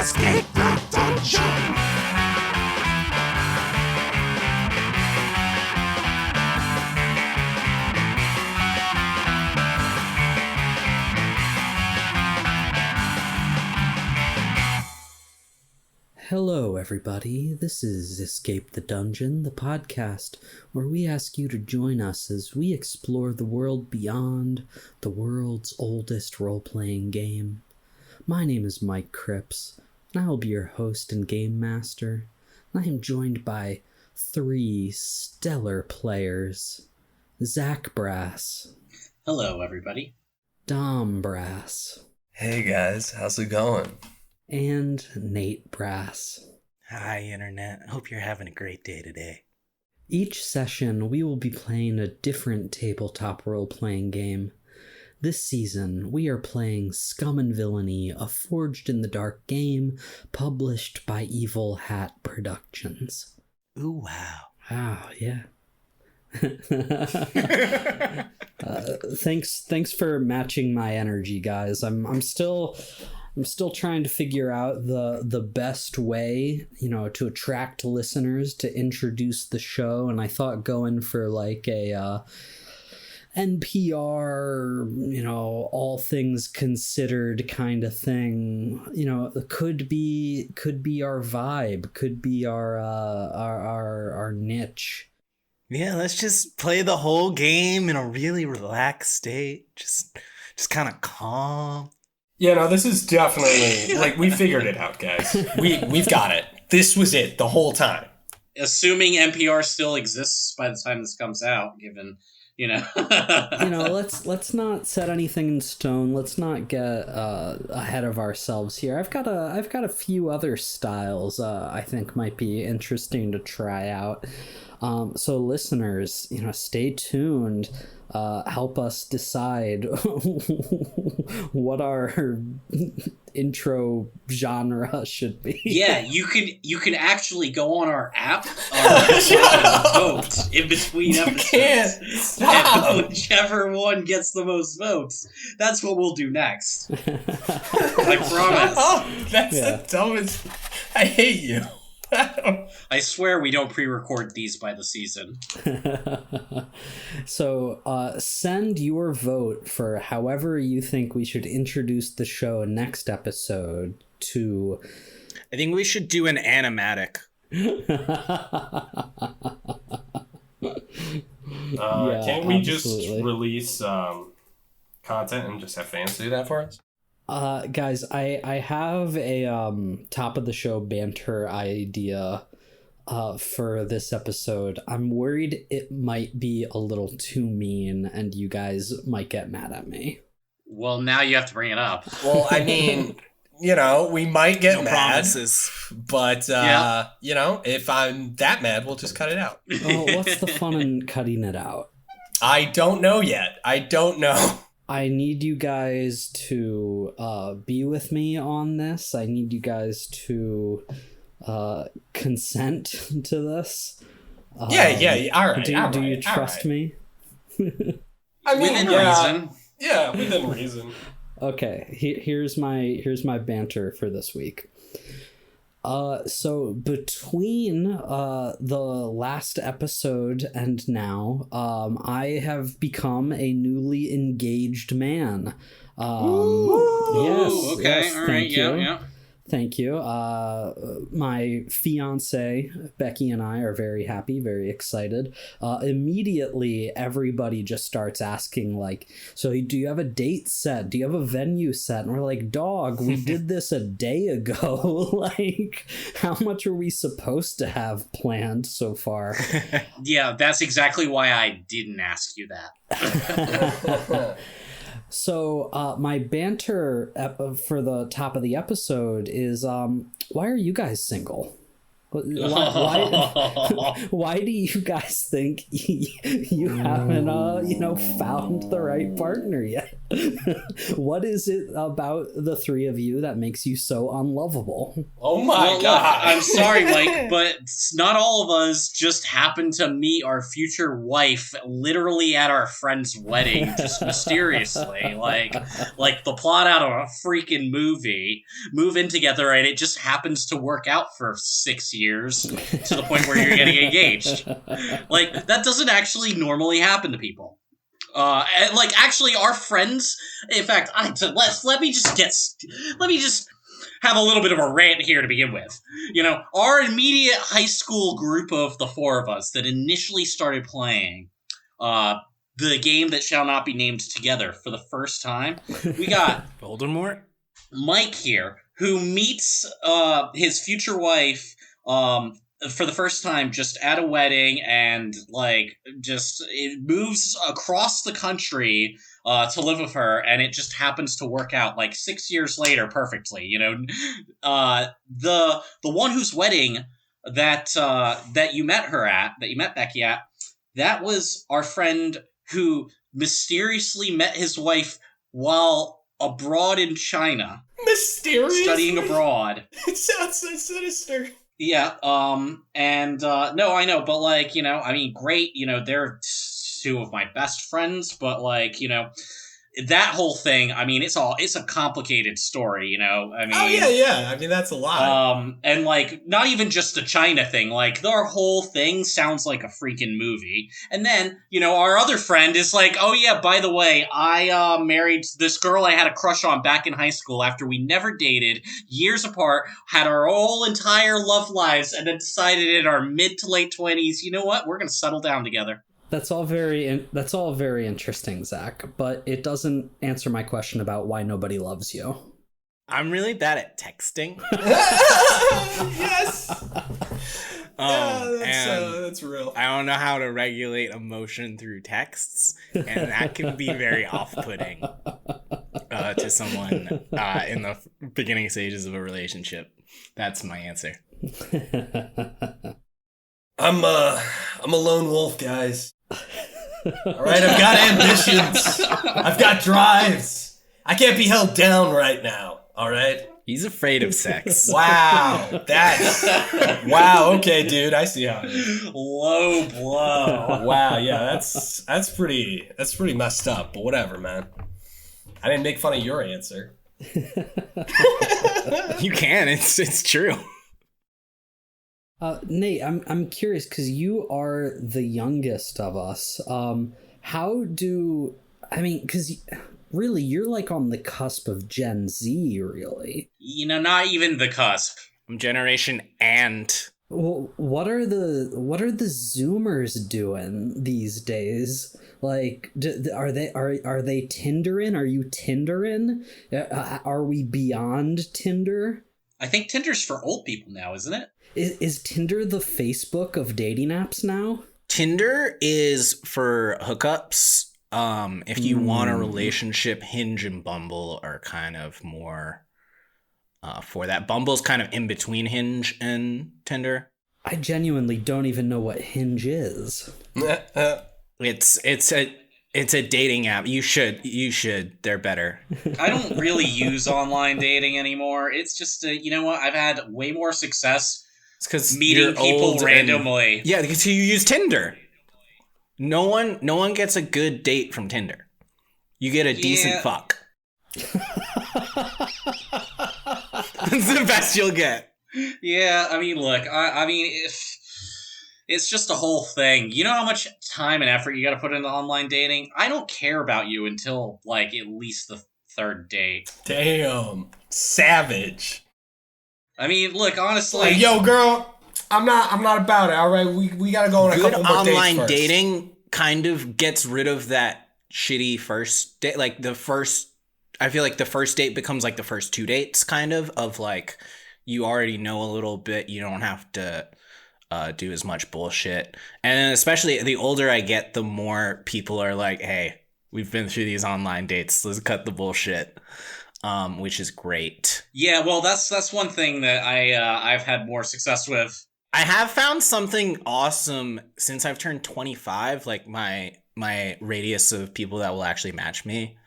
escape the dungeon. Hello, everybody. This is Escape the Dungeon, the podcast where we ask you to join us as we explore the world beyond the world's oldest role-playing game. My name is Mike Cripps, and I will be your host and game master. And I am joined by three stellar players: Zach Brass. Hello, everybody. Dom Brass. Hey guys, how's it going? And Nate Brass. Hi, Internet. Hope you're having a great day today. Each session, we will be playing a different tabletop role-playing game. This season, we are playing Scum and Villainy, a forged-in-the-dark game published by Evil Hat Productions. Ooh, wow. Wow, yeah. Thanks for matching my energy, guys. I'm still trying to figure out the best way, to attract listeners, to introduce the show, and I thought going for like a NPR, all things considered kind of thing, could be our vibe, could be our niche. Yeah, let's just play the whole game in a really relaxed state. Just kind of calm. Yeah, no, this is definitely, we figured it out, guys. We've got it. This was it the whole time. Assuming NPR still exists by the time this comes out, given, let's not set anything in stone. Let's not get ahead of ourselves here. I've got a few other styles I think might be interesting to try out. So listeners, stay tuned. Help us decide what our intro genre should be. Yeah, you can actually go on our app and vote in between episodes. And whichever one gets the most votes, that's what we'll do next. I promise. That's the dumbest. I hate you. I swear we don't pre-record these by the season. So send your vote for however you think we should introduce the show next episode to... I think we should do an animatic. Can't we just release content and just have fans do that for us? Guys, I have a top of the show banter idea for this episode. I'm worried it might be a little too mean and you guys might get mad at me. Well, now you have to bring it up. Well, I mean, we might get mad, promises. But if I'm that mad, we'll just cut it out. Oh, what's the fun in cutting it out? I don't know yet. I don't know. I need you guys to be with me on this. I need you guys to consent to this. Yeah. All right. Do you trust me? I mean, within reason. Yeah, within reason. Okay. Here's my banter for this week. So between the last episode and now, I have become a newly engaged man. Yes. Okay. Yes, all right. Yeah. Thank you. My fiance, Becky, and I are very happy, very excited. Immediately, everybody just starts asking, so do you have a date set? Do you have a venue set? And we're like, dog, we did this a day ago. How much are we supposed to have planned so far? Yeah, that's exactly why I didn't ask you that. So my banter for the top of the episode is, why are you guys single? Why do you guys think you haven't, found the right partner yet? What is it about the three of you that makes you so unlovable? Oh my Look, god. I'm sorry, Mike, but not all of us just happened to meet our future wife literally at our friend's wedding, just mysteriously. Like the plot out of a freaking movie. Move in together, and it just happens to work out for 6 years to the point where you're getting engaged. Like, that doesn't actually normally happen to people. And, like, actually, our friends. In fact, let me just have a little bit of a rant here to begin with. You know, our immediate high school group of the four of us that initially started playing the game that shall not be named together for the first time. We got Voldemort? Mike here, who meets his future wife for the first time just at a wedding, and it moves across the country to live with her, and it just happens to work out 6 years later perfectly. You know, the one whose wedding that you met Becky at, that was our friend who mysteriously met his wife while abroad in China. Mysterious? Studying abroad. It sounds so sinister. Yeah, no, I know, but I mean, great, they're two of my best friends, but that whole thing, I mean, it's a complicated story, I mean. Oh, yeah, I mean, that's a lot. And not even just the China thing, their whole thing sounds like a freaking movie. And then, our other friend is like, oh yeah, by the way, I married this girl I had a crush on back in high school after we never dated, years apart, had our whole entire love lives, and then decided in our mid to late 20s, you know what, we're gonna settle down together. That's all very interesting, Zach, but it doesn't answer my question about why nobody loves you. I'm really bad at texting. Yes. That's real. I don't know how to regulate emotion through texts, and that can be very off-putting to someone in the beginning stages of a relationship. That's my answer. I'm a lone wolf, guys. All right, I've got ambitions. I've got drives. I can't be held down right now. All right. He's afraid of sex. Wow, wow. Okay, dude, I see how it is. Low blow. Wow, yeah, that's pretty messed up. But whatever, man. I didn't make fun of your answer. You can. It's true. Nate, I'm curious because you are the youngest of us. Because really, you're on the cusp of Gen Z, really. Not even the cusp. I'm Generation Ant. Well, what are the Zoomers doing these days? Are they Tindering? Are you Tindering? Are we beyond Tinder? I think Tinder's for old people now, isn't it? Is Tinder the Facebook of dating apps now? Tinder is for hookups. If you want a relationship, Hinge and Bumble are kind of more for that. Bumble's kind of in between Hinge and Tinder. I genuinely don't even know what Hinge is. It's a dating app. You should. They're better. I don't really use online dating anymore. It's just, you know what? I've had way more success meeting people randomly. Yeah, because you use Tinder. No one gets a good date from Tinder. You get a decent fuck. That's the best you'll get. Yeah, I mean, look, I mean, it's just a whole thing. You know how much time and effort you got to put into online dating? I don't care about you until, at least the third date. Damn. Savage. I mean, look, honestly... yo, girl, I'm not about it, all right? We got to go on a couple more dates first. Online dating kind of gets rid of that shitty first date. I feel like the first date becomes the first 2 dates, kind of you already know a little bit. You don't have to do as much bullshit. And especially the older I get, the more people are like, hey, we've been through these online dates. Let's cut the bullshit. Which is great. Yeah, well, that's one thing that I've had more success with I have found something awesome since I've turned 25. Like my radius of people that will actually match me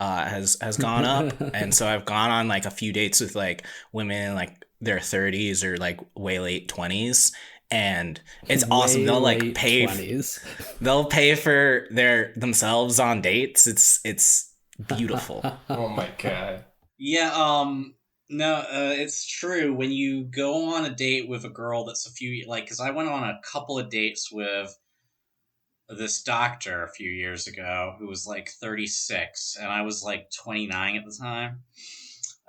has gone up, and so I've gone on like a few dates with like women in like their 30s or like way late 20s, and it's awesome. They'll like pay 20s. They'll pay for themselves on dates. It's beautiful. Oh my god. Yeah, no, it's true. When you go on a date with a girl that's a few, like, because I went on a couple of dates with this doctor a few years ago who was like 36, and I was like 29 at the time.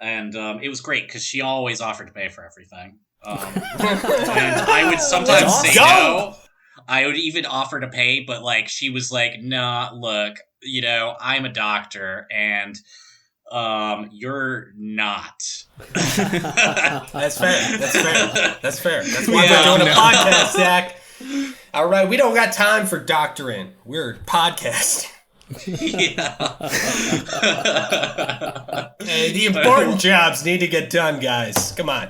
And it was great because she always offered to pay for everything. And I would sometimes say no. I would even offer to pay, but like she was like, "Nah, look, you know, I'm a doctor, and you're not." That's fair. That's why we're doing a podcast, Zach. All right, we don't got time for doctoring. We're podcasting. Yeah. Hey, the important jobs need to get done, guys. Come on.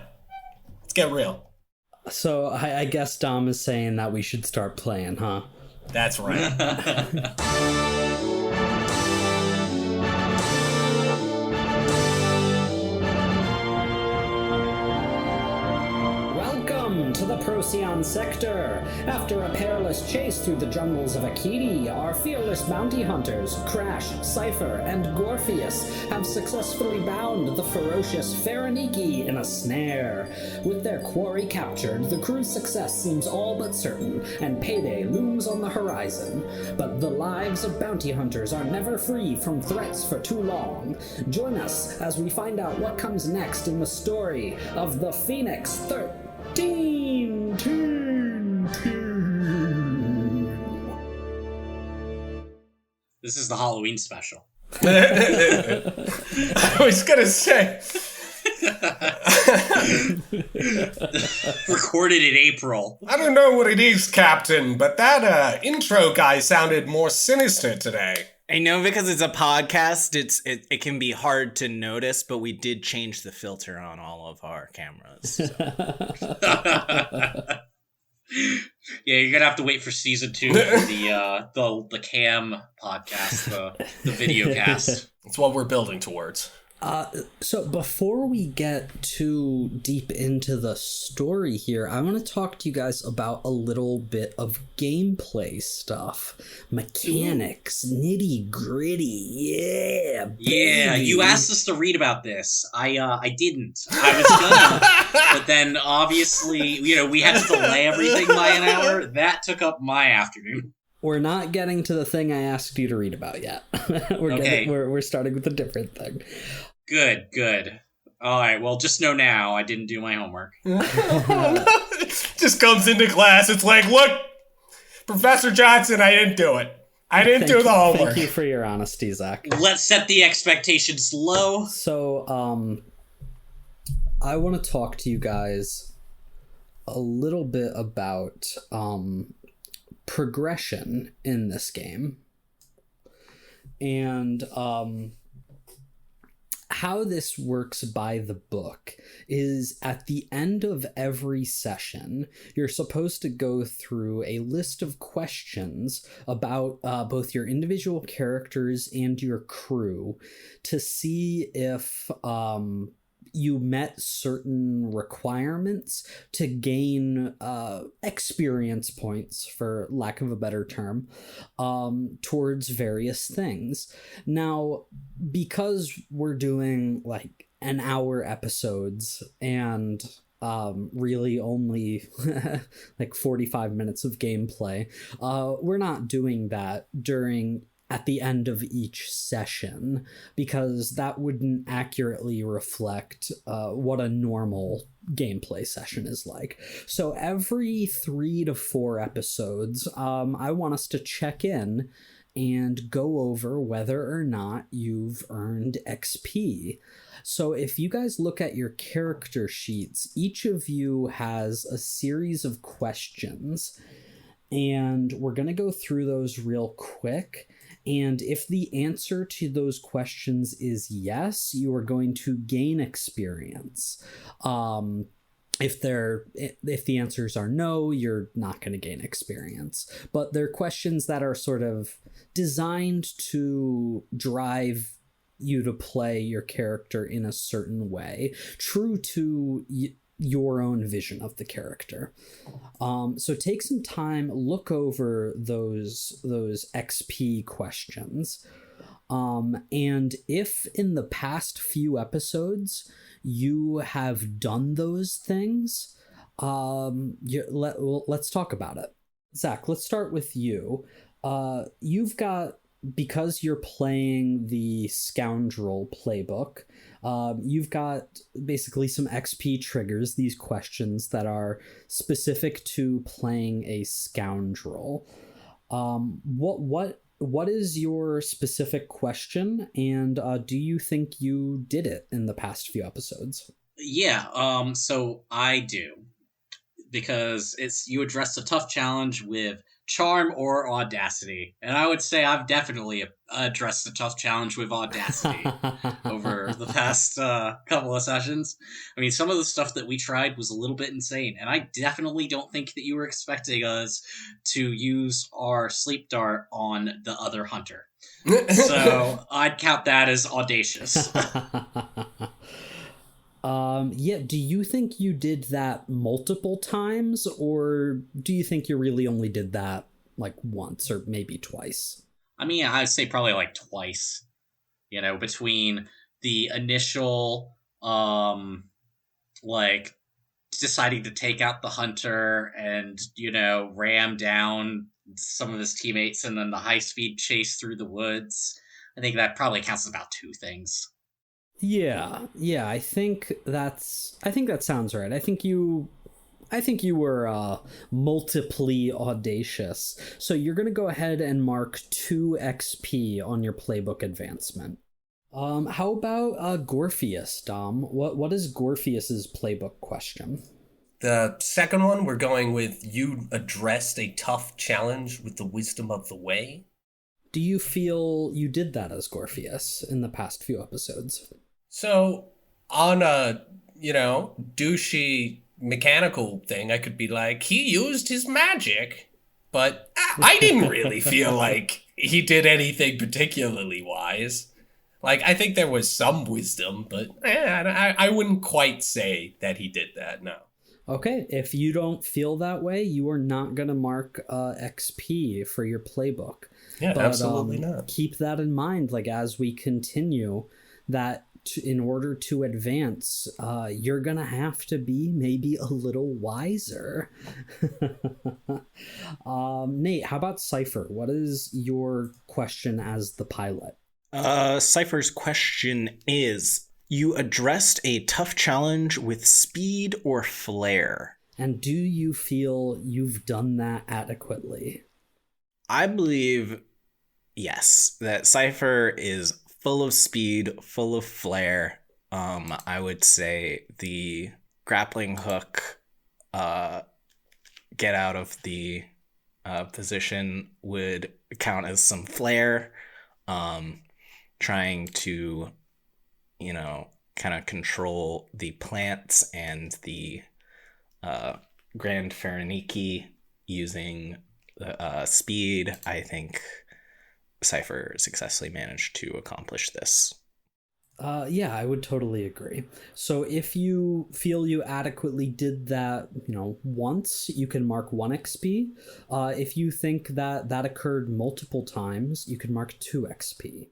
Let's get real. So I guess Dom is saying that we should start playing, huh? That's right. Welcome to the Procyon sector. After a perilous chase through the jungles of Akiti, our fearless bounty hunters, Crash, Cypher, and Gorpheus, have successfully bound the ferocious Faraniki in a snare. With their quarry captured, the crew's success seems all but certain, and payday looms on the horizon. But the lives of bounty hunters are never free from threats for too long. Join us as we find out what comes next in the story of the Phoenix 13 Team. This is the Halloween special. I was gonna say. Recorded in April. I don't know what it is, Captain, but that intro guy sounded more sinister today. I know because it's a podcast, it can be hard to notice, but we did change the filter on all of our cameras. So. Yeah, you're gonna have to wait for season 2 for the cam podcast, the video cast. It's what we're building towards. So before we get too deep into the story here, I want to talk to you guys about a little bit of gameplay stuff. Mechanics, nitty gritty, yeah, baby. Yeah, you asked us to read about this. I didn't. I was gonna, but then obviously, you know, we had to delay everything by an hour. That took up my afternoon. We're not getting to the thing I asked you to read about yet. We're starting with a different thing. Good. All right, well, just know now I didn't do my homework. Just comes into class, it's like, look, Professor Johnson, I didn't do it. I didn't do the homework. Thank you for your honesty, Zach. Let's set the expectations low. So, I want to talk to you guys a little bit about progression in this game. And how this works by the book is at the end of every session, you're supposed to go through a list of questions about both your individual characters and your crew to see if you met certain requirements to gain experience points, for lack of a better term, towards various things. Now, because we're doing like an hour episodes and really only like 45 minutes of gameplay, we're not doing that at the end of each session, because that wouldn't accurately reflect what a normal gameplay session is like. So every 3 to 4 episodes, I want us to check in and go over whether or not you've earned XP. So if you guys look at your character sheets, each of you has a series of questions, and we're going to go through those real quick. And if the answer to those questions is yes, you are going to gain experience. If the answers are no, you're not going to gain experience. But they're questions that are sort of designed to drive you to play your character in a certain way, true to your own vision of the character. So take some time, look over those XP questions. And if in the past few episodes you have done those things, let's talk about it. Zach, let's start with you. You've got, because you're playing the Scoundrel playbook, you've got basically some XP triggers, these questions that are specific to playing a Scoundrel. What is your specific question, and do you think you did it in the past few episodes? Yeah, so I do. Because you addressed a tough challenge with charm or audacity. And I would say I've definitely addressed a tough challenge with audacity over the past couple of sessions. I mean, some of the stuff that we tried was a little bit insane, and I definitely don't think that you were expecting us to use our sleep dart on the other hunter. So I'd count that as audacious. Yeah, do you think you did that multiple times, or do you think you really only did that like once or maybe twice? I mean, I'd say probably like twice, between the initial, like deciding to take out the hunter and, ram down some of his teammates, and then the high-speed chase through the woods. I think that probably counts as about two things. Yeah, I think that sounds right. I think you were multiply audacious. So you're going to go ahead and mark 2 XP on your playbook advancement. How about Gorpheus, Dom? What is Gorpheus's playbook question? The second one, we're going with you addressed a tough challenge with the wisdom of the way. Do you feel you did that as Gorpheus in the past few episodes? So, on a, douchey mechanical thing, I could be like, he used his magic, but I didn't really feel like he did anything particularly wise. Like, I think there was some wisdom, but I wouldn't quite say that he did that, no. Okay, if you don't feel that way, you are not going to mark XP for your playbook. Yeah, but, absolutely not. Keep that in mind, like, as we continue, that in order to advance, you're gonna have to be maybe a little wiser. Nate, how about Cypher? What is your question as the pilot? Cypher's question is, you addressed a tough challenge with speed or flair. And do you feel you've done that adequately? I believe, yes, that Cypher is full of speed, full of flair. I would say the grappling hook, get out of the position would count as some flair. Trying to, kind of control the plants and the Grand Phareniki using speed. I think Cypher successfully managed to accomplish this. Yeah, I would totally agree. So if you feel you adequately did that, once, you can mark 1 XP. If you think that occurred multiple times, you can mark 2 XP.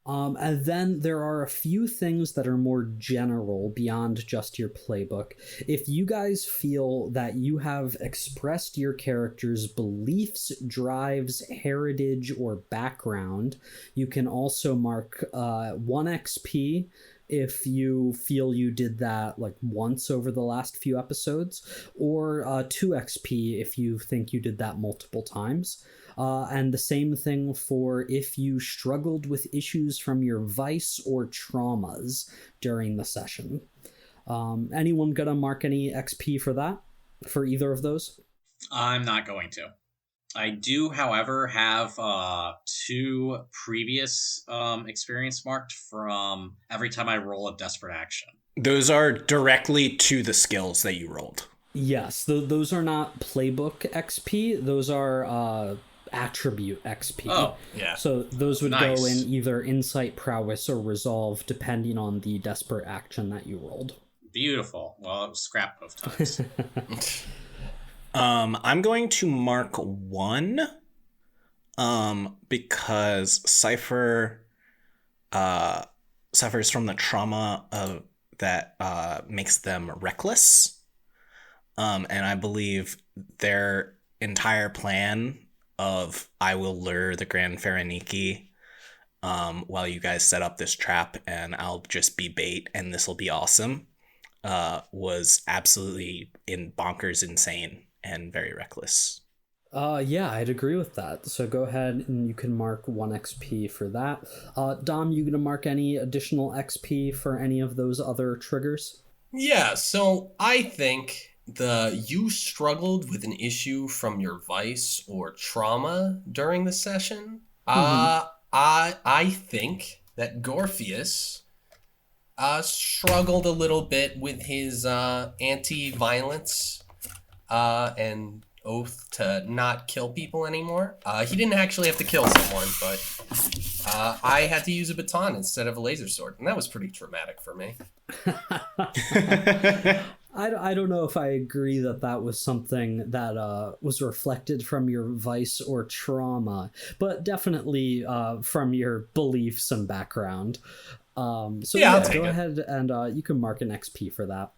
And then there are a few things that are more general beyond just your playbook. If you guys feel that you have expressed your character's beliefs, drives, heritage, or background, you can also mark 1 XP if you feel you did that like once over the last few episodes, or 2 XP if you think you did that multiple times. And the same thing for if you struggled with issues from your vice or traumas during the session. Anyone gonna mark any XP for that? For either of those? I'm not going to. I do, however, have 2 previous experience marked from every time I roll a desperate action. Those are directly to the skills that you rolled. Yes, those are not playbook XP. Those are attribute XP. Oh, yeah. So those would Nice. go in either insight, prowess, or resolve, depending on the desperate action that you rolled. Beautiful. Well, it was scrap both times. I'm going to mark 1 because Cypher suffers from the trauma of that makes them reckless. And I believe their entire plan of I will lure the Grand Phareniki while you guys set up this trap and I'll just be bait and this will be awesome was absolutely bonkers insane and very reckless. Yeah, I'd agree with that. So go ahead and you can mark 1 XP for that. Dom, you gonna mark any additional XP for any of those other triggers? Yeah, so I think you struggled with an issue from your vice or trauma during the session. I think that Gorpheus struggled a little bit with his anti-violence and oath to not kill people anymore. He didn't actually have to kill someone, but I had to use a baton instead of a laser sword, and that was pretty traumatic for me. I don't know if I agree that was something that was reflected from your vice or trauma, but definitely from your beliefs and background. So I'll take go it. ahead and you can mark an XP for that.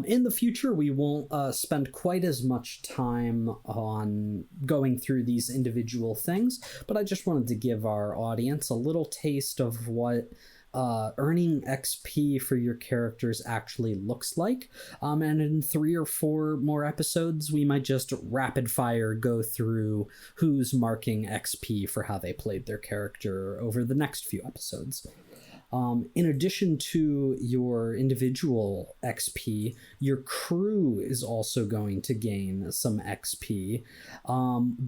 In the future, we won't spend quite as much time on going through these individual things, but I just wanted to give our audience a little taste of what earning XP for your characters actually looks like. And in 3 or 4 more episodes, we might just rapid fire go through who's marking XP for how they played their character over the next few episodes. In addition to your individual XP, your crew is also going to gain some XP.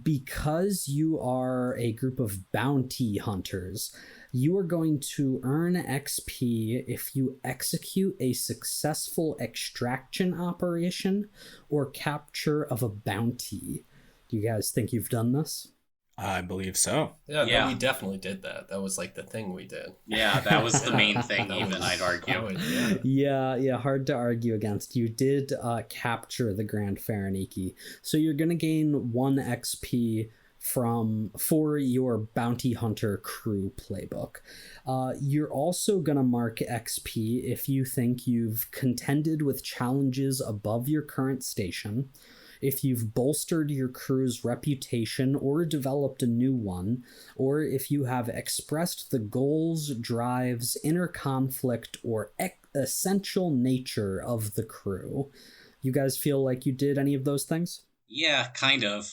Because you are a group of bounty hunters, you are going to earn XP if you execute a successful extraction operation or capture of a bounty. Do you guys think you've done this? I believe so. Yeah, Yeah. No, we definitely did that. That was like the thing we did. Yeah, that was the main thing, even, I'd argue. Yeah, hard to argue against. You did capture the Grand Phareniki, so you're gonna gain 1 XP for your bounty hunter crew playbook. You're also gonna mark XP if you think you've contended with challenges above your current station, if you've bolstered your crew's reputation or developed a new one, or if you have expressed the goals, drives, inner conflict, or essential nature of the crew. You guys feel like you did any of those things? Yeah, kind of.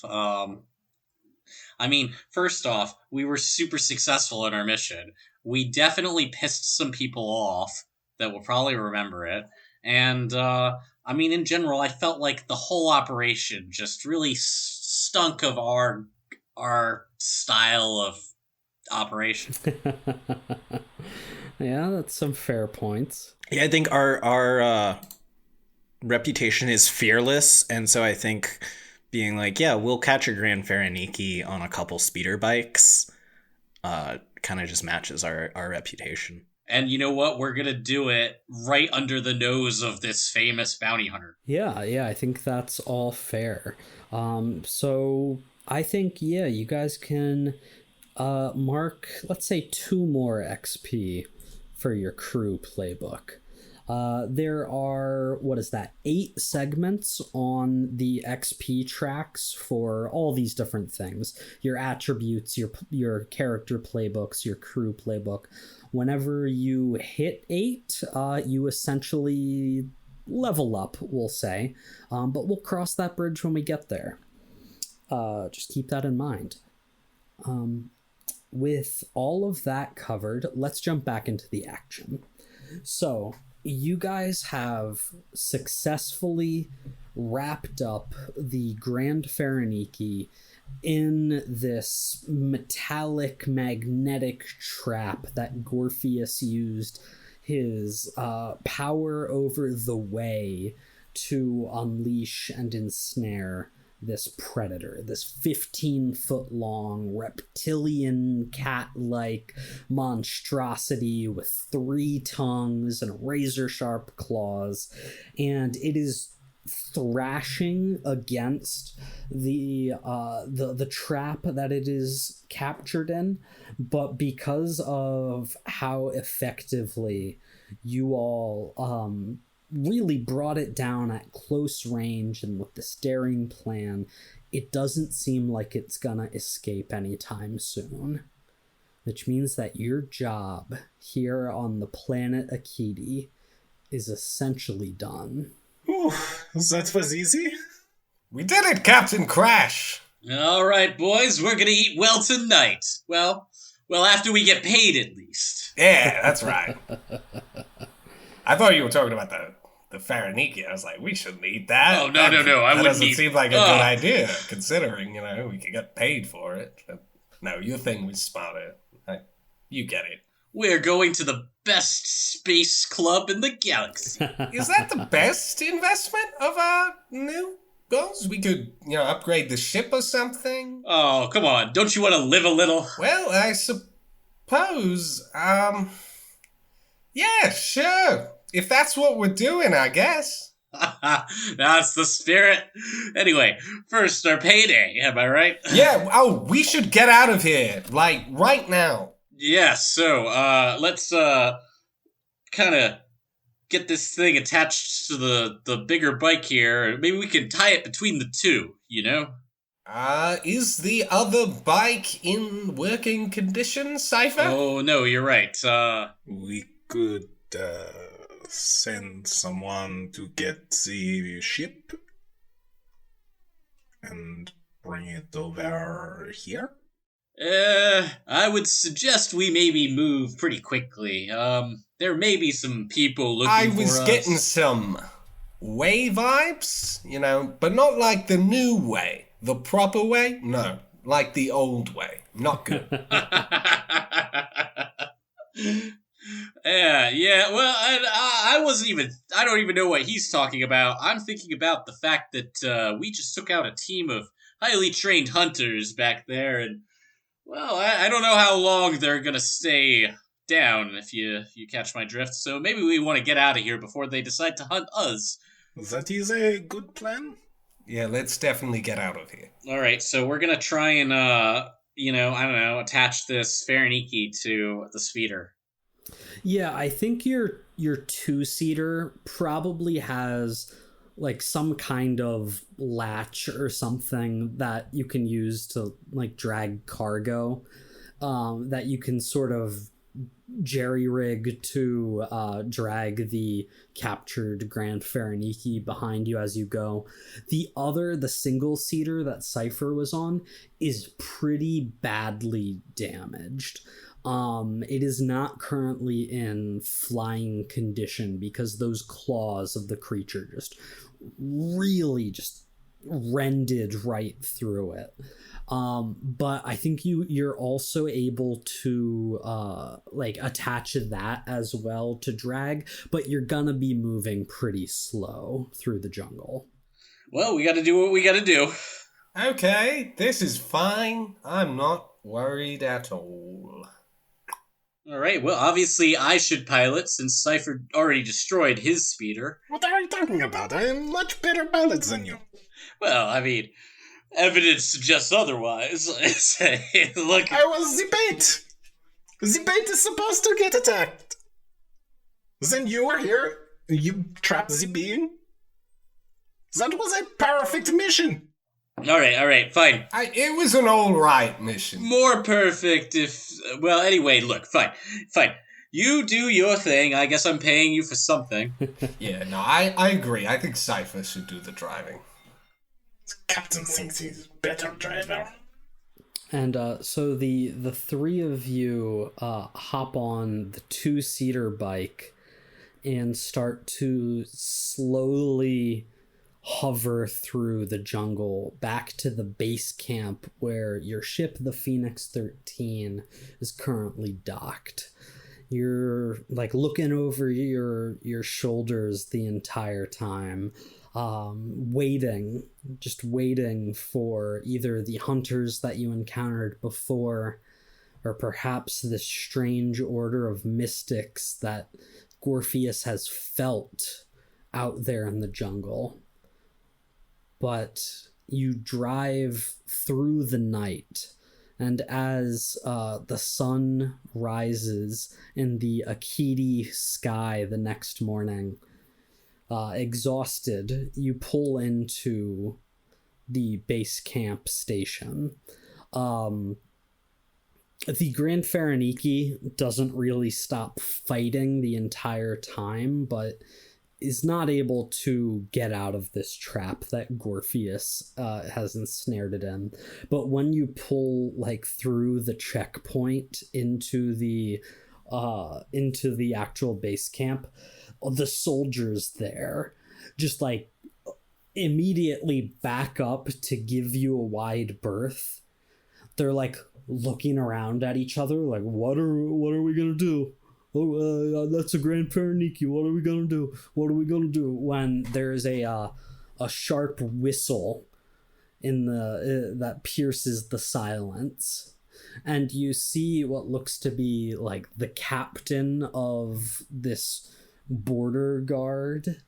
I mean, first off, we were super successful in our mission. We definitely pissed some people off that will probably remember it. And, I mean, in general, I felt like the whole operation just really stunk of our style of operation. Yeah, that's some fair points. Yeah, I think our reputation is fearless, and so I think being like, yeah, we'll catch a Grand Phareniki on a couple speeder bikes kind of just matches our reputation. And you know what? We're going to do it right under the nose of this famous bounty hunter. Yeah, I think that's all fair. So I think, you guys can mark, let's say, 2 more XP for your crew playbook. There are, 8 segments on the XP tracks for all these different things. Your attributes, your character playbooks, your crew playbook. Whenever you hit 8, you essentially level up, we'll say. But we'll cross that bridge when we get there. Just keep that in mind. With all of that covered, let's jump back into the action. So, you guys have successfully wrapped up the Grand Phareniki in this metallic magnetic trap that Gorpheus used his power over the way to unleash and ensnare this predator, this 15-foot-long reptilian cat-like monstrosity with 3 tongues and razor-sharp claws, and it is thrashing against the trap that it is captured in. But because of how effectively you all really brought it down at close range and with the staring plan, it doesn't seem like it's gonna escape anytime soon. Which means that your job here on the planet Akiti is essentially done. Ooh, that was easy. We did it, Captain Crash! All right, boys, we're gonna eat well tonight. Well, after we get paid, at least. Yeah, that's right. I thought you were talking about the Faraniki. I was like, we shouldn't eat that. Oh, no, I wouldn't That doesn't eat. seem like a good idea, considering, we could get paid for it. But no, your thing was smarter. You get it. We're going to the best space club in the galaxy. Is that the best investment of our new goals? We could, upgrade the ship or something. Oh, come on. Don't you want to live a little? Well, I suppose, yeah, sure. If that's what we're doing, I guess. That's the spirit. Anyway, first our payday, am I right? Yeah, we should get out of here, like, right now. Yeah, so, let's, kind of get this thing attached to the bigger bike here. Maybe we can tie it between the two, Is the other bike in working condition, Cypher? Oh, no, you're right. We could send someone to get the ship and bring it over here. I would suggest we maybe move pretty quickly. There may be some people looking for us. I was getting some way vibes, but not like the new way. The proper way? No. Like the old way. Not good. Yeah, well, I don't even know what he's talking about. I'm thinking about the fact that, we just took out a team of highly trained hunters back there, and, well, I don't know how long they're gonna stay down, if you catch my drift, so maybe we want to get out of here before they decide to hunt us. That is a good plan. Yeah, let's definitely get out of here. Alright, so we're gonna try and, I don't know, attach this Faraniki to the speeder. Yeah, I think your 2-seater probably has like some kind of latch or something that you can use to like drag cargo, that you can sort of jerry-rig to drag the captured Grand Faraniki behind you as you go. The single-seater that Cypher was on is pretty badly damaged. It is not currently in flying condition because those claws of the creature just really just rended right through it. But I think you're also able to attach that as well to drag, but you're gonna be moving pretty slow through the jungle. Well, we gotta do what we gotta do. Okay, this is fine. I'm not worried at all. Alright, well, obviously I should pilot since Cypher already destroyed his speeder. What are you talking about? I am much better pilot than you. Well, I mean, evidence suggests otherwise. Look, I was the bait. The bait is supposed to get attacked. Then you were here. You trapped the being. That was a perfect mission. Alright, fine. It was an alright mission. More perfect if... Well, anyway, look, fine. You do your thing. I guess I'm paying you for something. Yeah, no, I agree. I think Cypher should do the driving. The captain thinks he's a better driver. And so the three of you hop on the 2-seater bike and start to slowly hover through the jungle back to the base camp where your ship, the Phoenix 13, is currently docked. You're like looking over your shoulders the entire time, waiting for either the hunters that you encountered before, or perhaps this strange order of mystics that Gorpheus has felt out there in the jungle. But you drive through the night, and as the sun rises in the Akiti sky the next morning, exhausted, you pull into the base camp station. The Grand Phareniki doesn't really stop fighting the entire time, but is not able to get out of this trap that Gorpheus has ensnared it in. But when you pull like through the checkpoint into the actual base camp, the soldiers there just like immediately back up to give you a wide berth. They're like looking around at each other like, what are we gonna do? Oh, that's a Grand Phareniki. What are we gonna do? When there's a sharp whistle in the that pierces the silence, and you see what looks to be like the captain of this border guard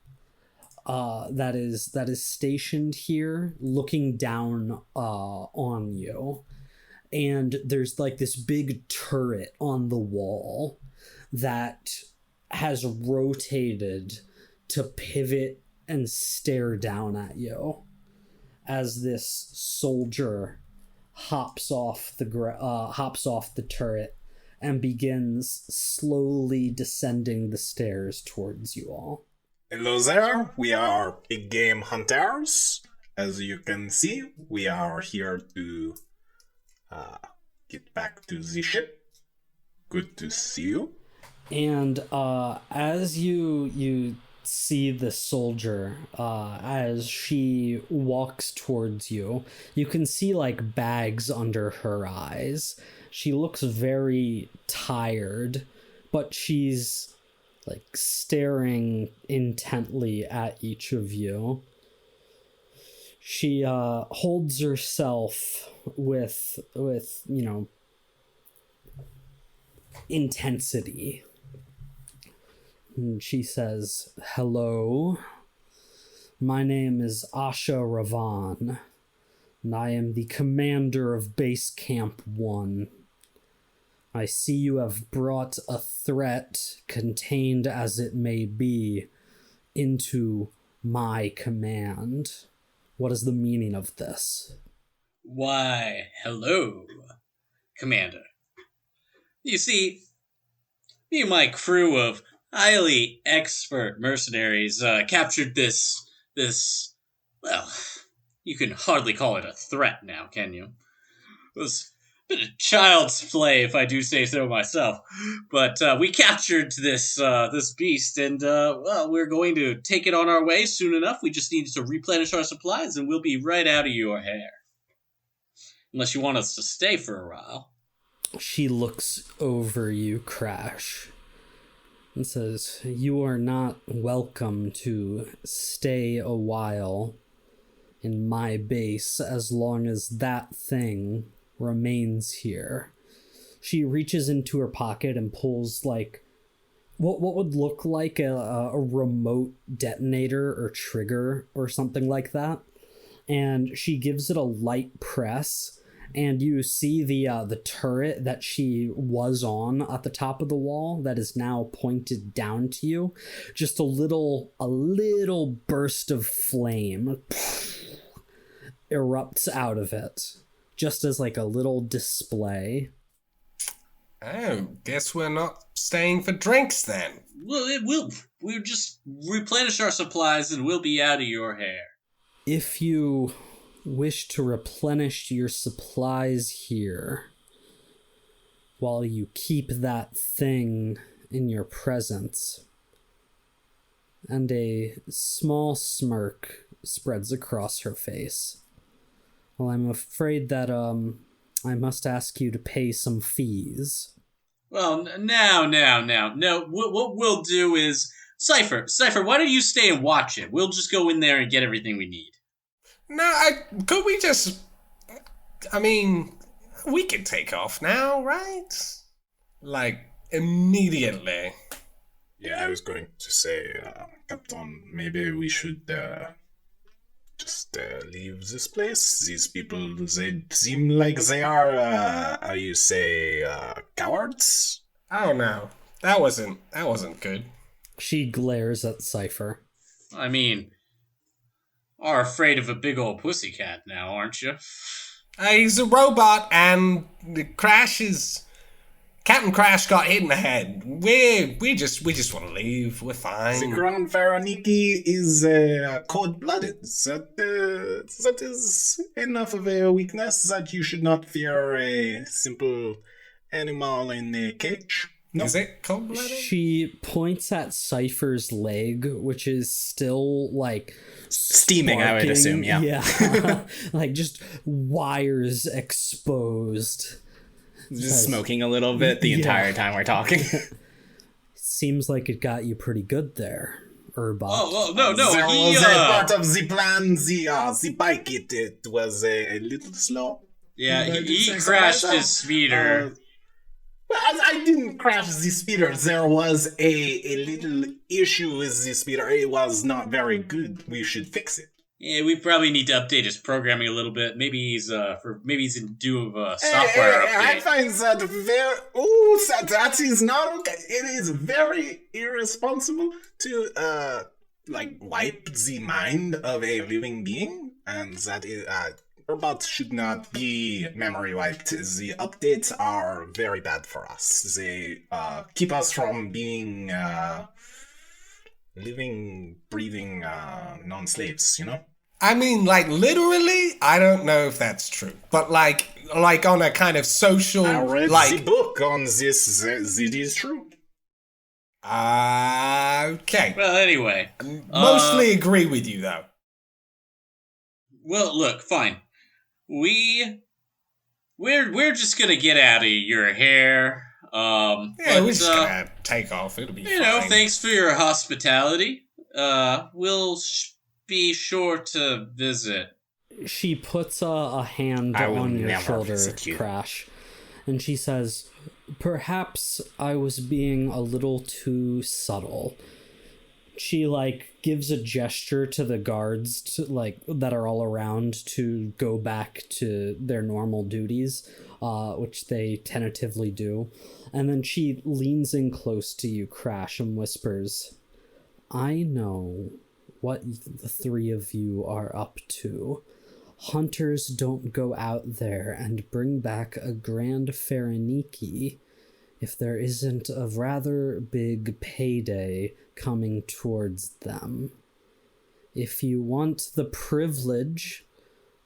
that is stationed here, looking down on you. And there's like this big turret on the wall that has rotated to pivot and stare down at you as this soldier hops off the turret and begins slowly descending the stairs towards you all. Hello there, we are big game hunters. As you can see, we are here to get back to the ship. Good to see you. And as you see the soldier, as she walks towards you, you can see like bags under her eyes. She looks very tired, but she's like staring intently at each of you. She holds herself with intensity. And she says, "Hello, my name is Asha Ravan, and I am the commander of Base Camp 1. I see you have brought a threat, contained as it may be, into my command. What is the meaning of this?" Why, hello, Commander. You see, me and my crew of highly expert mercenaries captured this, well, you can hardly call it a threat now, can you? It was a bit of child's play, if I do say so myself. But we captured this beast, and, well, we're going to take it on our way soon enough. We just need to replenish our supplies, and we'll be right out of your hair. Unless you want us to stay for a while. She looks over you, Crash, and says, "You are not welcome to stay a while in my base as long as that thing remains here." She reaches into her pocket and pulls like what would look like a remote detonator or trigger or something like that, and she gives it a light press. And you see the turret that she was on at the top of the wall that is now pointed down to you. Just a little burst of flame erupts out of it, just as like a little display. Oh, guess we're not staying for drinks then. We'll just replenish our supplies and we'll be out of your hair. If you wish to replenish your supplies here while you keep that thing in your presence, and a small smirk spreads across her face. Well, I'm afraid that, I must ask you to pay some fees. Well, now. No, what we'll do is... Cypher, why don't you stay and watch it? We'll just go in there and get everything we need. No, could we just... I mean, we can take off now, right? Like, immediately. Yeah, I was going to say, Captain, maybe we should just leave this place. These people, they seem like they are, how you say, cowards? I don't know. That wasn't good. She glares at Cypher. I mean, are afraid of a big old pussycat now, aren't you? He's a robot, and the Crash is... Captain Crash got hit in the head. We just want to leave. We're fine. The Grand Faraniki is cold-blooded. That is enough of a weakness that you should not fear a simple animal in a cage. No. Is it cold-blooded? She points at Cypher's leg, which is still, like... Steaming, I would assume, yeah. Yeah. Like, just wires exposed. Just smoking a little bit the entire time we're talking. Seems like it got you pretty good there, Urbot. Oh, no. There was a part of the plan, the bike, it was a little slow. Yeah, he crashed his speeder. I didn't crash the speeder. There was a little issue with the speeder. It was not very good. We should fix it. Yeah, we probably need to update his programming a little bit. Maybe he's in due of a software update. I find that that is not okay. It is very irresponsible to wipe the mind of a living being, and that is robots should not be memory wiped. The updates are very bad for us. They keep us from being living, breathing non-slaves, you know? I mean, like, literally, I don't know if that's true. But, like on a kind of social... I read the book on this. It is true. Okay. Well, anyway. Mostly agree with you, though. Well, look, fine. We're just gonna get out of your hair. We're just gonna take off. It'll be fine. Thanks for your hospitality. We'll be sure to visit. She puts a hand on your shoulder, Crash, and she says, "Perhaps I was being a little too subtle." She, gives a gesture to the guards that are all around to go back to their normal duties, which they tentatively do. And then she leans in close to you, Crash, and whispers, "I know what the three of you are up to. Hunters don't go out there and bring back a Grand Faraniki if there isn't a rather big payday coming towards them. If you want the privilege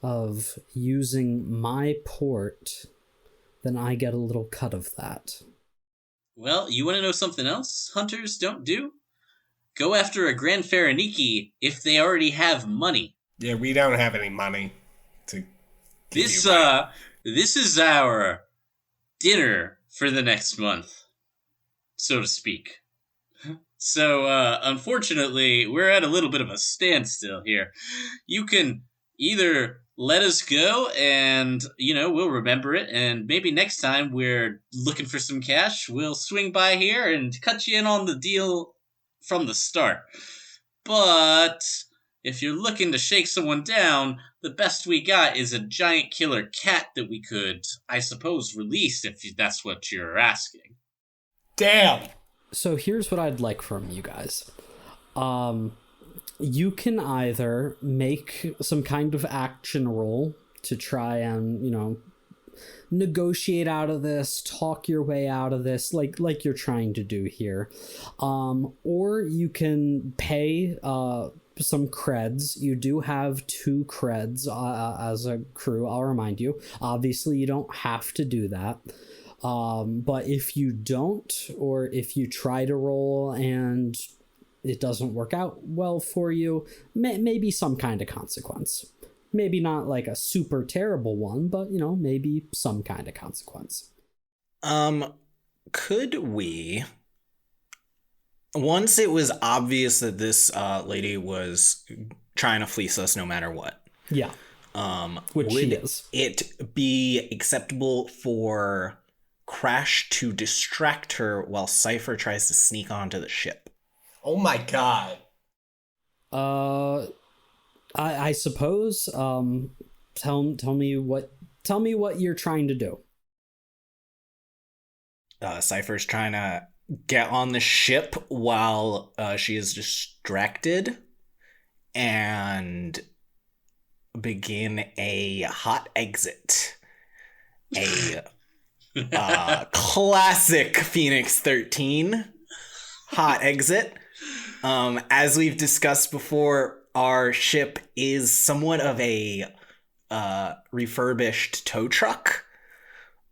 of using my port, then I get a little cut of that." Well, you want to know something else hunters don't do? Go after a Grand Faraniki if they already have money. Yeah, we don't have any money to give This you back. This is our dinner for the next month, so to speak. So, unfortunately, we're at a little bit of a standstill here. You can either let us go and, we'll remember it, and maybe next time we're looking for some cash, we'll swing by here and cut you in on the deal from the start. But if you're looking to shake someone down, the best we got is a giant killer cat that we could, I suppose, release if that's what you're asking. Damn! So here's what I'd like from you guys. You can either make some kind of action roll to try and, negotiate out of this, talk your way out of this, like you're trying to do here. Or you can pay some creds. You do have 2 creds as a crew, I'll remind you. Obviously, you don't have to do that. But if you don't, or if you try to roll and it doesn't work out well for you, maybe some kind of consequence. Maybe not like a super terrible one, but, you know, maybe some kind of consequence. Could we, once it was obvious that this lady was trying to fleece us no matter what, yeah, which would she is, it be acceptable for Crash to distract her while Cypher tries to sneak onto the ship? Oh my god. I suppose. Tell me what you're trying to do. Cypher's trying to get on the ship while she is distracted and begin a hot exit. A classic Phoenix 13 hot exit. As we've discussed before, our ship is somewhat of a refurbished tow truck.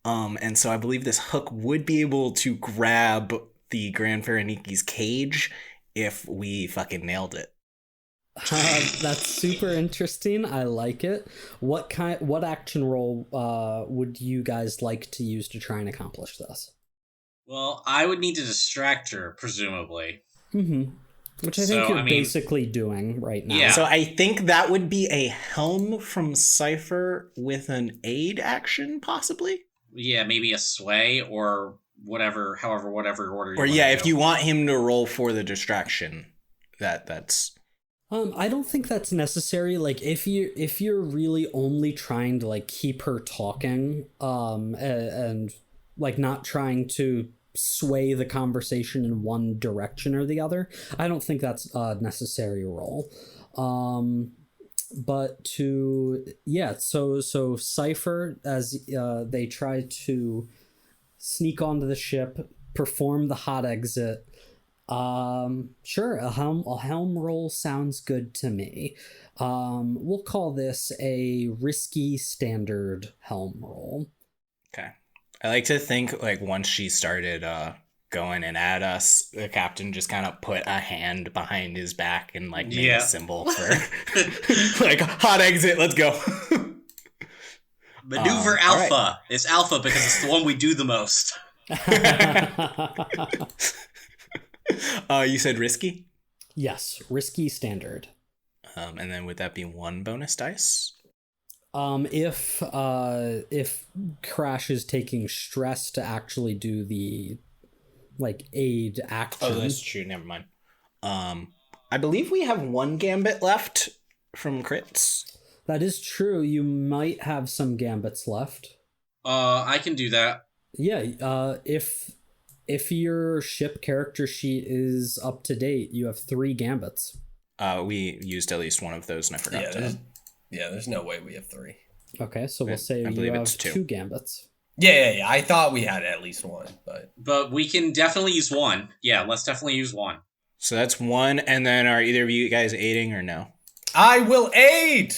And so I believe this hook would be able to grab the Grand Fereniki's cage if we fucking nailed it. That's super interesting. I like it. What action role would you guys like to use to try and accomplish this? Well, I would need to distract her, presumably. Mm-hmm. Which I think you're basically doing right now. Yeah. So I think that would be a helm from Cypher with an aid action, possibly? Yeah, maybe a sway or whatever order you or want yeah, to if do. you want him to roll for the distraction, that's I don't think that's necessary. Like if you're really only trying to like keep her talking, and like not trying to sway the conversation in one direction or the other, I don't think that's a necessary role. But so Cypher, as they try to sneak onto the ship, perform the hot exit. Sure, a helm roll sounds good to me. We'll call this a risky standard helm roll. okay. I like to think like once she started going in at us, the captain just kind of put a hand behind his back and like made a symbol for like hot exit, let's go. Maneuver Alpha. Right. It's Alpha because it's the one we do the most. You said risky? Yes, risky standard. And then would that be one bonus dice? If Crash is taking stress to actually do the like aid action. Oh, that's true. Never mind. I believe we have one gambit left from crits. That is true. You might have some gambits left. I can do that. Yeah. If your ship character sheet is up to date, you have 3 gambits. We used at least one of those, and I forgot to. There's no way we have 3. Okay, so we'll say you have 2 gambits. Yeah. I thought we had at least one, but we can definitely use 1. Yeah, let's definitely use 1. So that's 1, and then are either of you guys aiding or no? I will aid.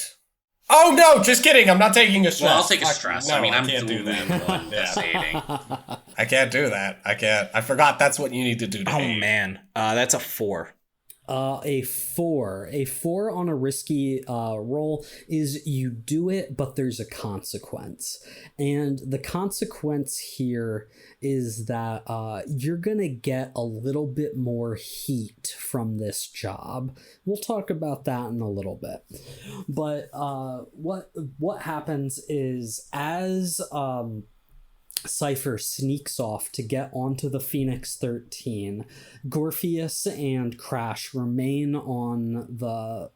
Oh no, just kidding. I'm not taking a stress. Well, I'll take a stress. No, I'm can't do that. one that's aiding. I can't do that. I can't. I forgot that's what you need to do to aid. Man, that's a 4. A 4 on a risky roll is you do it, but there's a consequence, and the consequence here is that you're gonna get a little bit more heat from this job. We'll talk about that in a little bit, but what happens is as Cypher sneaks off to get onto the Phoenix 13, Gorpheus and Crash remain on the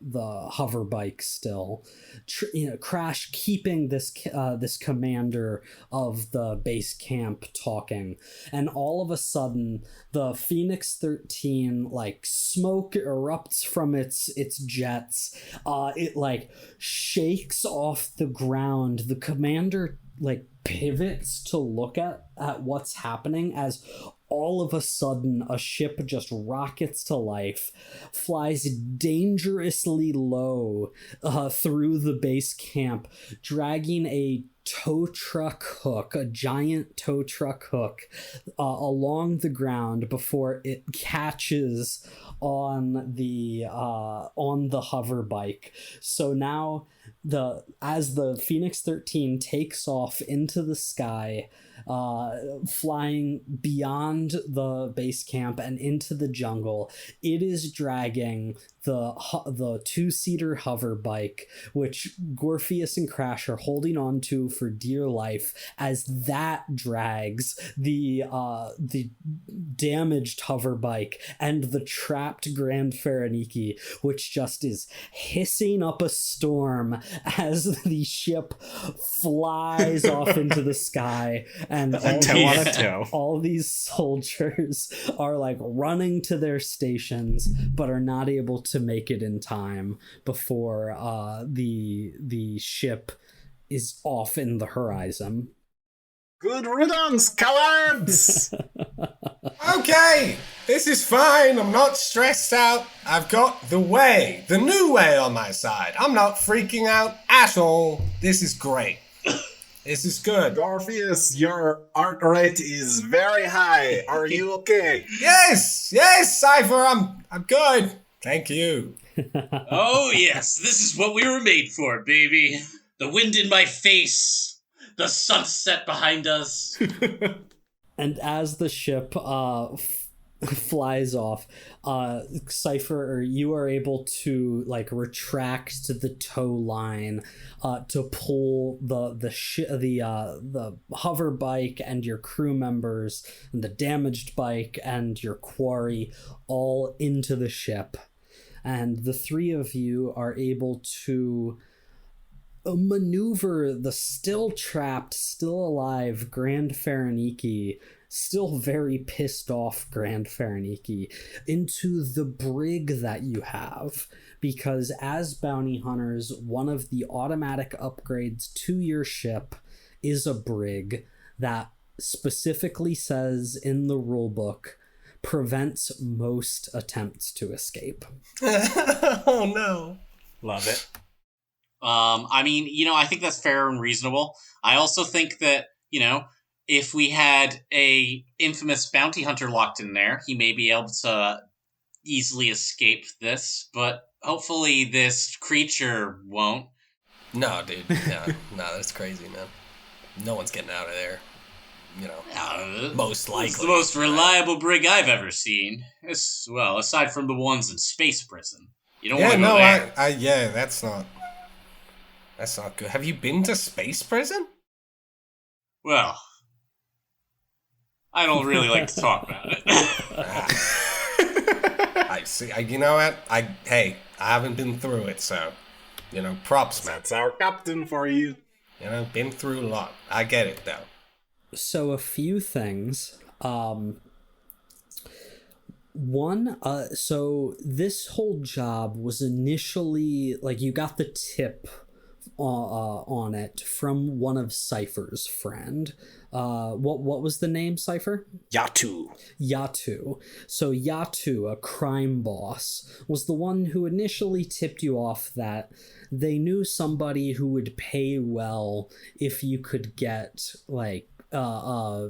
hover bike still. Crash keeping this commander of the base camp talking, and all of a sudden the Phoenix 13 like smoke erupts from its jets. It like shakes off the ground. The commander like pivots to look at what's happening as all of a sudden a ship just rockets to life, flies dangerously low through the base camp, dragging a tow truck hook, a giant tow truck hook, along the ground before it catches on the hover bike. So now as the Phoenix 13 takes off into the sky, flying beyond the base camp and into the jungle, it is dragging the two-seater hover bike, which Gorpheus and Crash are holding on to for dear life, as that drags the damaged hover bike and the trapped Grand Phareniki, which just is hissing up a storm as the ship flies off into the sky, and all these soldiers are like running to their stations but are not able to make it in time before the ship is off in the horizon. Good riddance, cowards! Okay, this is fine. I'm not stressed out. I've got the new way on my side. I'm not freaking out at all. This is great. This is good. Orpheus, your art rate is very high. Are you okay? Yes, Cypher, I'm good. Thank you. Oh, yes, this is what we were made for, baby. The wind in my face, the sunset behind us. And as the ship flies off, Cypher, you are able to like retract to the tow line to pull the hover bike and your crew members and the damaged bike and your quarry all into the ship. And the three of you are able to maneuver the still trapped, still alive Grand Phareniki, still very pissed off Grand Phareniki, into the brig that you have. Because as bounty hunters, one of the automatic upgrades to your ship is a brig that specifically says in the rulebook prevents most attempts to escape. Oh no. Love it. I mean, I think that's fair and reasonable. I also think that, if we had a infamous bounty hunter locked in there, he may be able to easily escape this, but hopefully this creature won't. No, dude. No, that's crazy, man. No one's getting out of there. Most likely. It's the most reliable brig I've ever seen. Aside from the ones in Space Prison. You don't want to go there. That's not good. Have you been to Space Prison? Well, I don't really like to talk about it. I see. You know what? I haven't been through it, so, props, man. That's our captain for you. Been through a lot. I get it, though. So a few things. One, so this whole job was initially, like, you got the tip on it from one of Cypher's friend. What was the name, Cypher? Yatu. So Yatu, a crime boss, was the one who initially tipped you off that they knew somebody who would pay well if you could get, like, a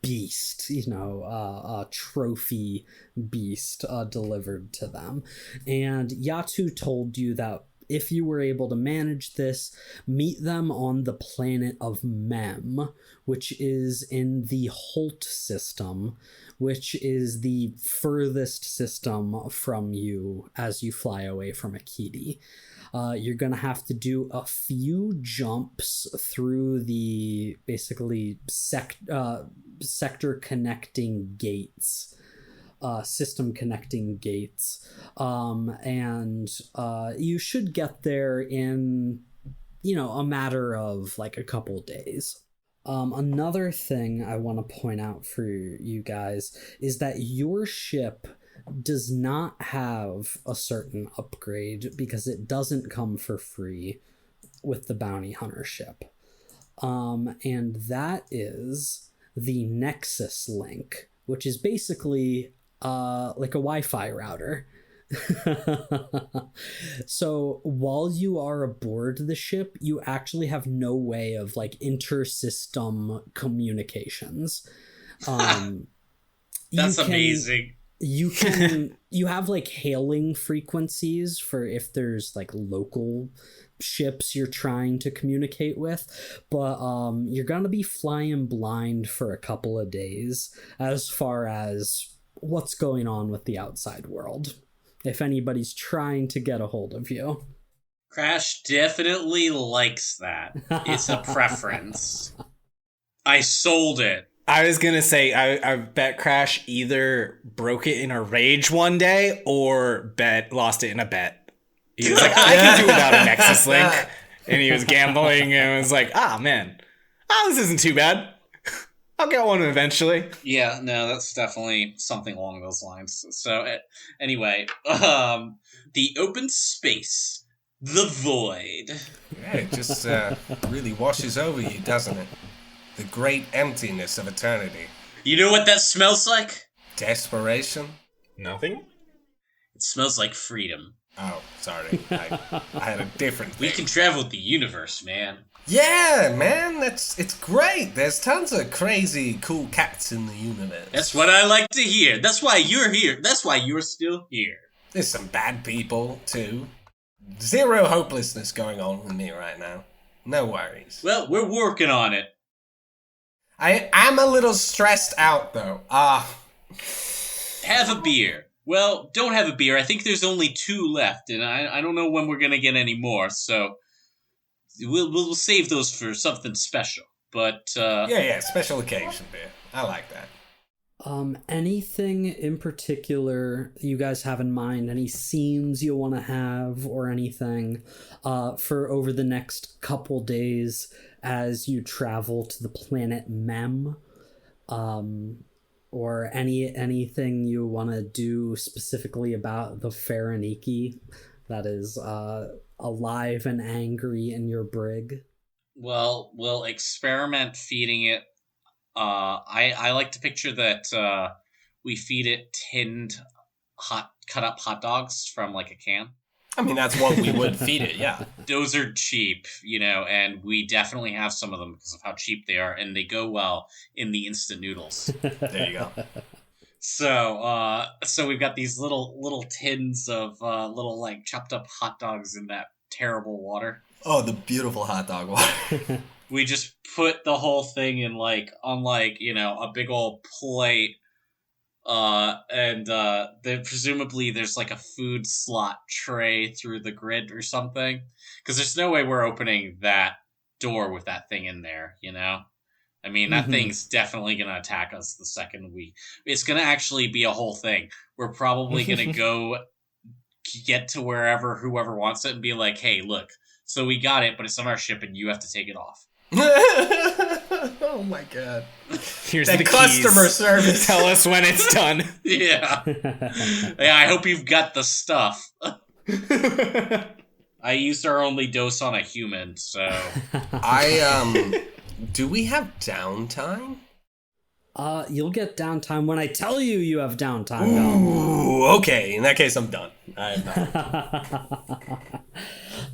beast, a trophy beast delivered to them. And Yatu told you that if you were able to manage this, meet them on the planet of Mem, which is in the Holt system, which is the furthest system from you as you fly away from Akiti. You're going to have to do a few jumps through the basically sector connecting gates, system connecting gates, and you should get there in a matter of like a couple days. Another thing I want to point out for you guys is that your ship does not have a certain upgrade because it doesn't come for free with the bounty hunter ship. And that is the Nexus link, which is basically like a Wi-Fi router So while you are aboard the ship, you actually have no way of like inter-system communications. That's amazing. You have like hailing frequencies for if there's like local ships you're trying to communicate with, but you're gonna be flying blind for a couple of days as far as what's going on with the outside world, if anybody's trying to get a hold of you. Crash definitely likes that. It's a preference. I sold it. I was gonna say, I bet Crash either broke it in a rage one day or lost it in a bet. He was like, I can do without a Nexus Link. And he was gambling and was like, man, this isn't too bad. I'll get one eventually. Yeah, no, that's definitely something along those lines. So, anyway, the open space, the void. Yeah, it just really washes over you, doesn't it? The great emptiness of eternity. You know what that smells like? Desperation? Nothing? It smells like freedom. Oh, sorry. I had a different thing. We can travel the universe, man. Yeah, man, it's great. There's tons of crazy, cool cats in the universe. That's what I like to hear. That's why you're here. That's why you're still here. There's some bad people, too. Zero hopelessness going on with me right now. No worries. Well, we're working on it. I'm a little stressed out, though. Have a beer. Well, don't have a beer. I think there's only 2 left, and I don't know when we're gonna get any more, so we'll save those for something special. But yeah, special occasion beer. I like that. Anything in particular you guys have in mind? Any scenes you want to have or anything for over the next couple days as you travel to the planet Mem? Or anything you want to do specifically about the Faraniki that is alive and angry in your brig? Well, we'll experiment feeding it. I like to picture that we feed it tinned cut up hot dogs from like a can. I mean, that's what we would feed it, yeah. Those are cheap, and we definitely have some of them because of how cheap they are, and they go well in the instant noodles. There you go. So we've got these little tins of little like chopped up hot dogs in that terrible water. Oh, the beautiful hot dog water. We just put the whole thing in on a big old plate. And then presumably there's like a food slot tray through the grid or something, because there's no way we're opening that door with that thing in there. I mean, that thing's definitely gonna attack us the second it's gonna actually be a whole thing. We're probably gonna go get to whoever wants it and be like, hey, look, so we got it, but it's on our ship and you have to take it off. Oh my god. Here's the customer keys. Service. Tell us when it's done. Yeah. Yeah, I hope you've got the stuff. I used our only dose on a human, so. Do we have downtime? You'll get downtime when I tell you have downtime. Ooh, okay. In that case, I'm done. I have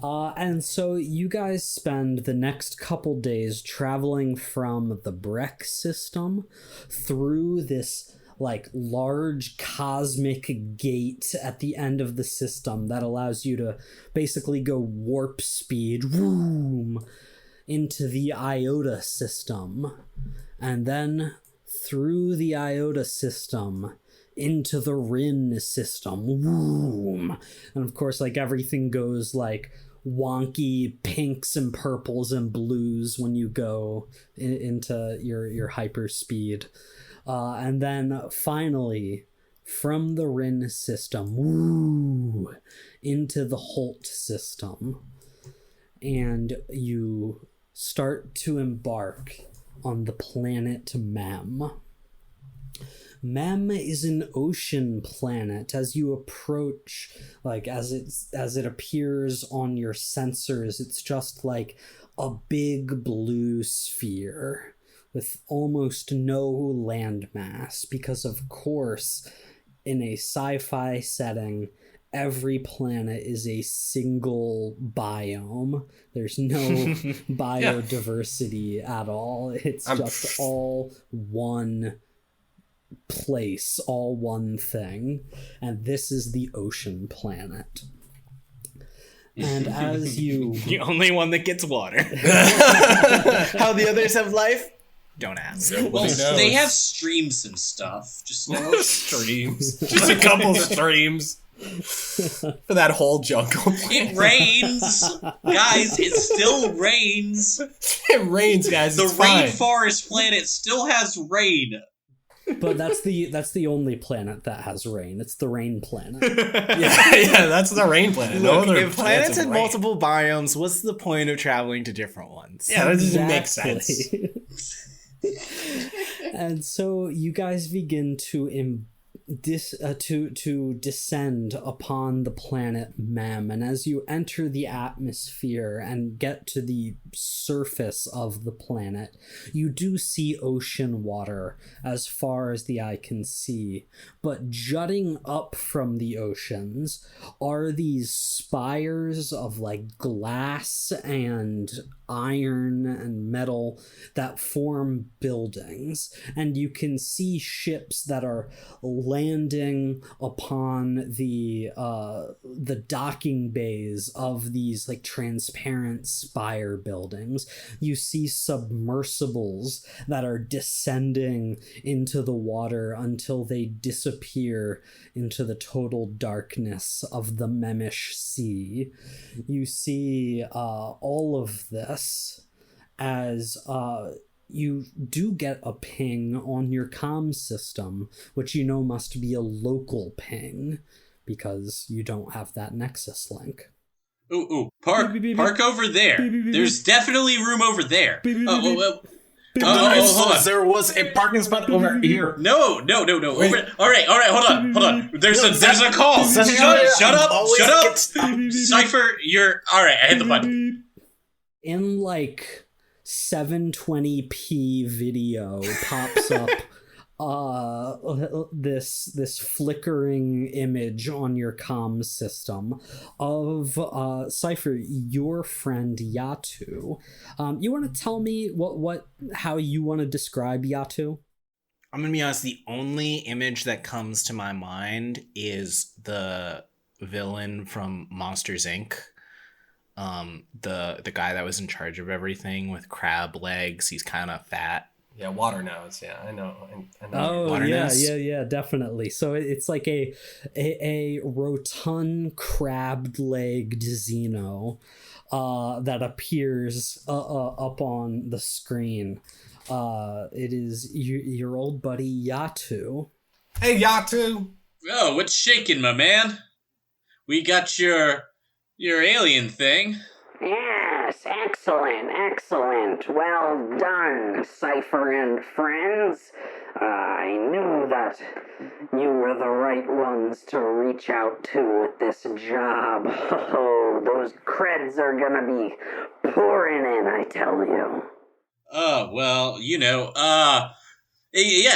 not. And so you guys spend the next couple days traveling from the Breck system through this like large cosmic gate at the end of the system that allows you to basically go warp speed into the Iota system, and then through the Iota system into the Rin system. And of course, like, everything goes like wonky pinks and purples and blues when you go into your hyperspeed. And then finally, from the Rin system, into the Holt system. And you start to embark on the planet Mem. Mem is an ocean planet. As you approach, like, as it appears on your sensors, it's just like a big blue sphere with almost no landmass, because of course, in a sci-fi setting, every planet is a single biome. There's no biodiversity at all. It's just all one place, all one thing. And this is the ocean planet. And as you... The only one that gets water. How the others have life? Don't ask. Well, they have streams and stuff. Just streams. Just a couple streams. For that whole jungle. It rains, guys. It still rains. It rains, guys. The it's fine. rainforest planet still has rain. But that's the only planet that has rain. It's the rain planet. yeah, that's the rain planet. Look, if planets had multiple biomes, what's the point of traveling to different ones? Yeah, that doesn't make sense. And so you guys begin to descend upon the planet Mem, and as you enter the atmosphere and get to the surface of the planet, you do see ocean water as far as the eye can see, but jutting up from the oceans are these spires of like glass and iron and metal that form buildings, and you can see ships that are landing upon the docking bays of these like transparent spire buildings. You see submersibles that are descending into the water until they disappear into the total darkness of the Memish Sea. You see all of this as you do get a ping on your comm system, which you know must be a local ping because you don't have that Nexus link. Ooh, park over there. There's definitely room over there. Hold on. There was a parking spot over here. No. All right, hold on. There's a call. Shut up. Cypher, you're all right. I hit the button. In like 720p video pops up this flickering image on your comm system of Cypher, your friend Yatu. You want to tell me how you want to describe Yatu? I'm gonna be honest, the only image that comes to my mind is the villain from Monsters Inc. The guy that was in charge of everything with crab legs. He's kind of fat. Yeah, water nose. Yeah, I know. Oh, water nose. yeah, definitely. So it's like a rotund, crab-legged Xeno that appears up on the screen. It is your old buddy Yatu. Hey, Yatu. Oh, what's shaking, my man? We got your alien thing. Yes, excellent. Well done, Cypher and friends. I knew that you were the right ones to reach out to with this job. Oh, those creds are gonna be pouring in, I tell you. Oh, well, yeah,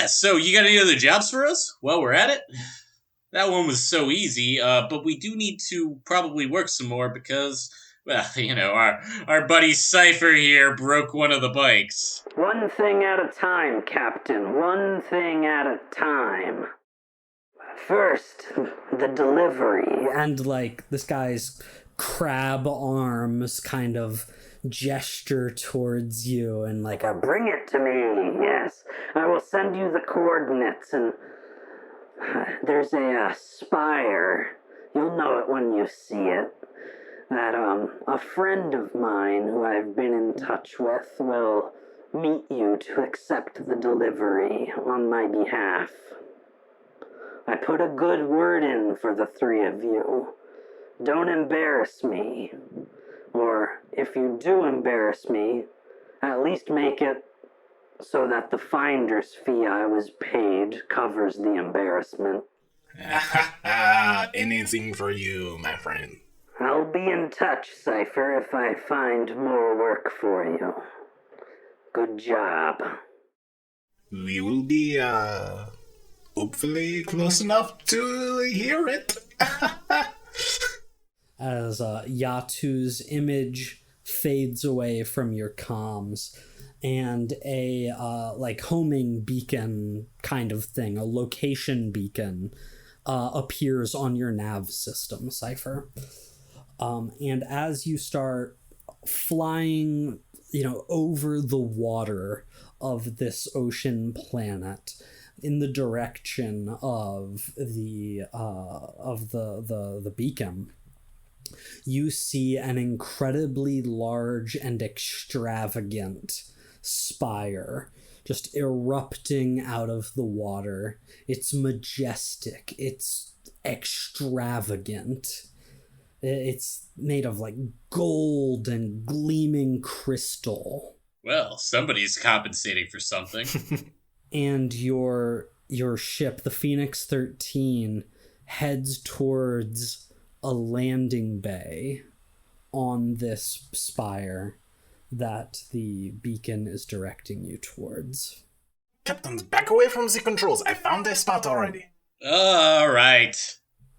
so you got any other jobs for us? Well, we're at it. That one was so easy, but we do need to probably work some more because, well, our buddy Cypher here broke one of the bikes. One thing at a time, Captain. One thing at a time. First, the delivery. And like this guy's crab arms kind of gesture towards you and like bring it to me. Yes, I will send you the coordinates, and there's a spire. You'll know it when you see it. That a friend of mine who I've been in touch with will meet you to accept the delivery on my behalf. I put a good word in for the three of you. Don't embarrass me. Or if you do embarrass me, at least make it so that the finder's fee I was paid covers the embarrassment. Anything for you, my friend. I'll be in touch, Cypher, if I find more work for you. Good job. We will be, hopefully close enough to hear it. as Yatu's image fades away from your comms, and a like homing beacon kind of thing, a location beacon, appears on your nav system, Cypher. And as you start flying, over the water of this ocean planet in the direction of the beacon, you see an incredibly large and extravagant spire just erupting out of the water. It's majestic. It's extravagant. It's made of like gold and gleaming crystal. Well, somebody's compensating for something. And your ship, the Phoenix 13, heads towards a landing bay on this spire that the beacon is directing you towards. Captains, back away from the controls. I found a spot already. All right.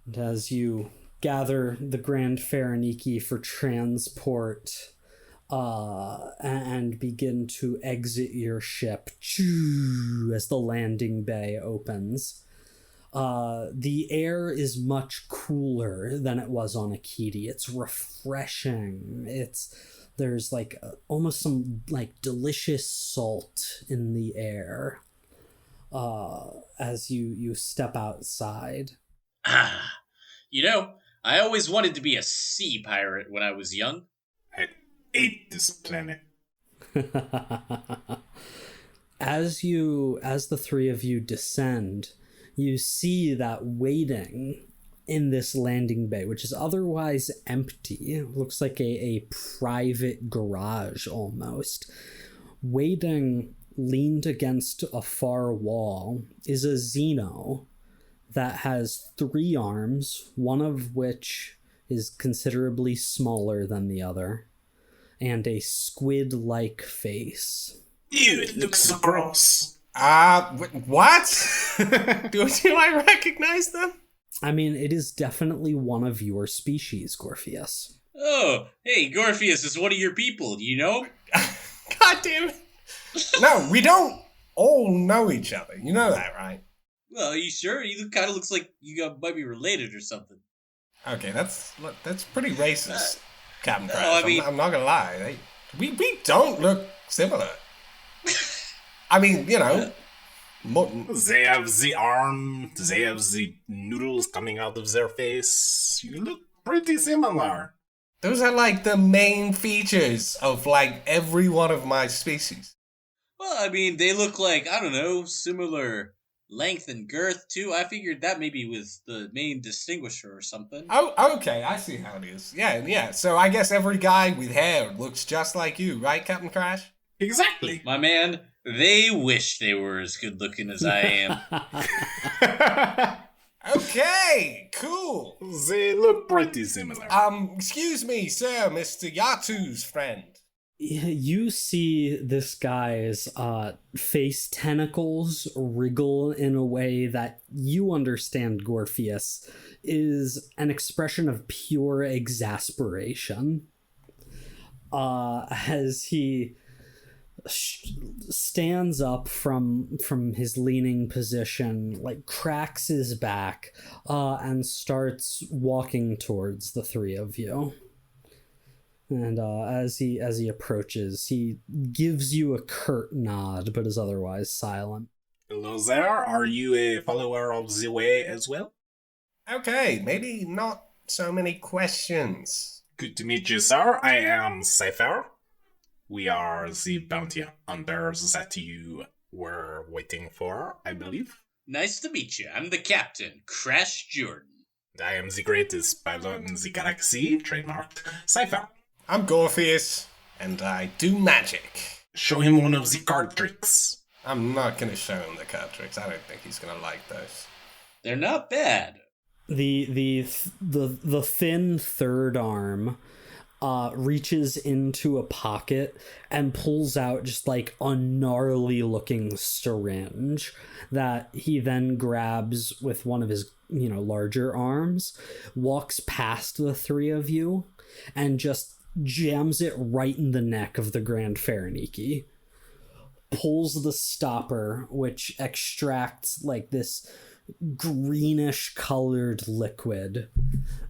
And as you gather the Grand Faraniki for transport and begin to exit your ship as the landing bay opens, the air is much cooler than it was on Akiti. It's refreshing. There's like almost some like delicious salt in the air as you step outside. I always wanted to be a sea pirate when I was young. I hate this planet. As the three of you descend, you see that waiting in this landing bay, which is otherwise empty, it looks like a private garage almost. Waiting, leaned against a far wall, is a Xeno that has 3 arms, one of which is considerably smaller than the other, and a squid-like face. Ew, it looks so gross. What? do I recognize them? I mean, it is definitely one of your species, Gorpheus. Oh, hey, Gorpheus is one of your people, do you know? God damn it. No, we don't all know each other. You know that, right? Well, are you sure? You kind of looks like you might be related or something. Okay, that's pretty racist, Captain no, Creds. I mean- I'm not gonna lie. We don't look similar. I mean, mutton. They have the arm, they have the noodles coming out of their face. You look pretty similar. Those are like the main features of like every one of my species. Well, I mean, they look like, I don't know, similar length and girth, too. I figured that maybe was the main distinguisher or something. Oh, okay, I see how it is. Yeah. So I guess every guy with hair looks just like you, right, Captain Crash? Exactly. My man, they wish they were as good looking as I am. Okay, cool. They look pretty similar. Excuse me, sir, Mr. Yatu's friend. You see this guy's face tentacles wriggle in a way that you understand, Gorpheus, is an expression of pure exasperation. As he stands up from his leaning position, like cracks his back, and starts walking towards the three of you. And as he approaches, he gives you a curt nod, but is otherwise silent. Hello there, are you a follower of the way as well? Okay, maybe not so many questions. Good to meet you, sir. I am Cypher. We are the bounty hunters that you were waiting for, I believe. Nice to meet you. I'm the captain, Crash Jordan. I am the greatest pilot in the galaxy, trademarked Cypher. I'm Gorpheus, and I do magic. Show him one of the card tricks. I'm not gonna show him the card tricks. I don't think he's gonna like those. They're not bad. The thin third arm reaches into a pocket and pulls out just like a gnarly looking syringe that he then grabs with one of his larger arms, walks past the three of you and just jams it right in the neck of the Grand Fariniki. Pulls the stopper, which extracts like this greenish colored liquid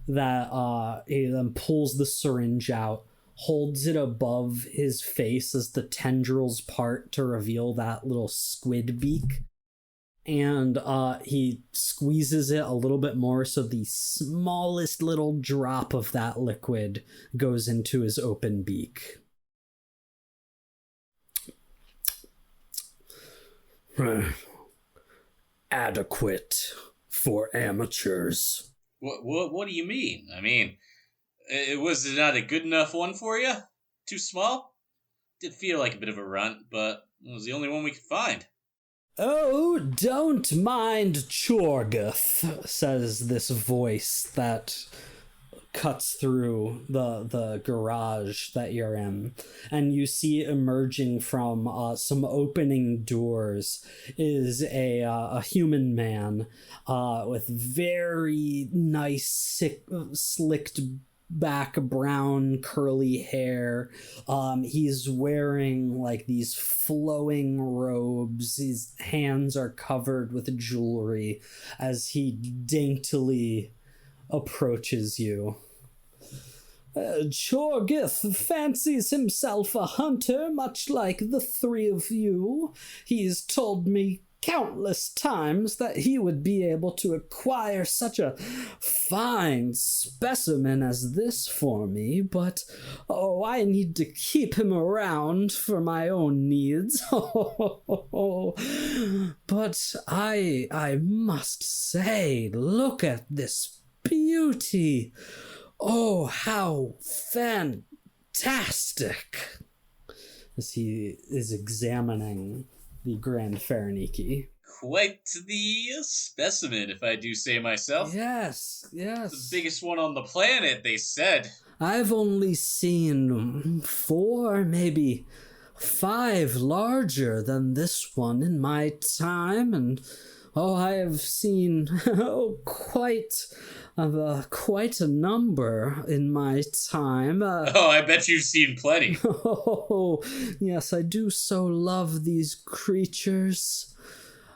that he then pulls the syringe out, holds it above his face as the tendrils part to reveal that little squid beak, and he squeezes it a little bit more so the smallest little drop of that liquid goes into his open beak. Adequate for amateurs. What do you mean? I mean, was it not a good enough one for you? Too small? Did feel like a bit of a runt, but it was the only one we could find. Oh, don't mind Chorgoth, says this voice that cuts through the garage that you're in, and you see emerging from some opening doors is a human man with very nice slicked back brown curly hair. He's wearing like these flowing robes. His hands are covered with jewelry as he daintily approaches you. Chorgoth fancies himself a hunter, much like the three of you. He's told me countless times that he would be able to acquire such a fine specimen as this for me, but I need to keep him around for my own needs. But I must say, look at this beauty. Oh, how fantastic! As he is examining the Grand Fariniki. Quite the specimen, if I do say myself. Yes. The biggest one on the planet, they said. I've only seen 4, maybe 5 larger than this one in my time, and I have seen quite a number in my time. I bet you've seen plenty. Oh, yes, I do so love these creatures.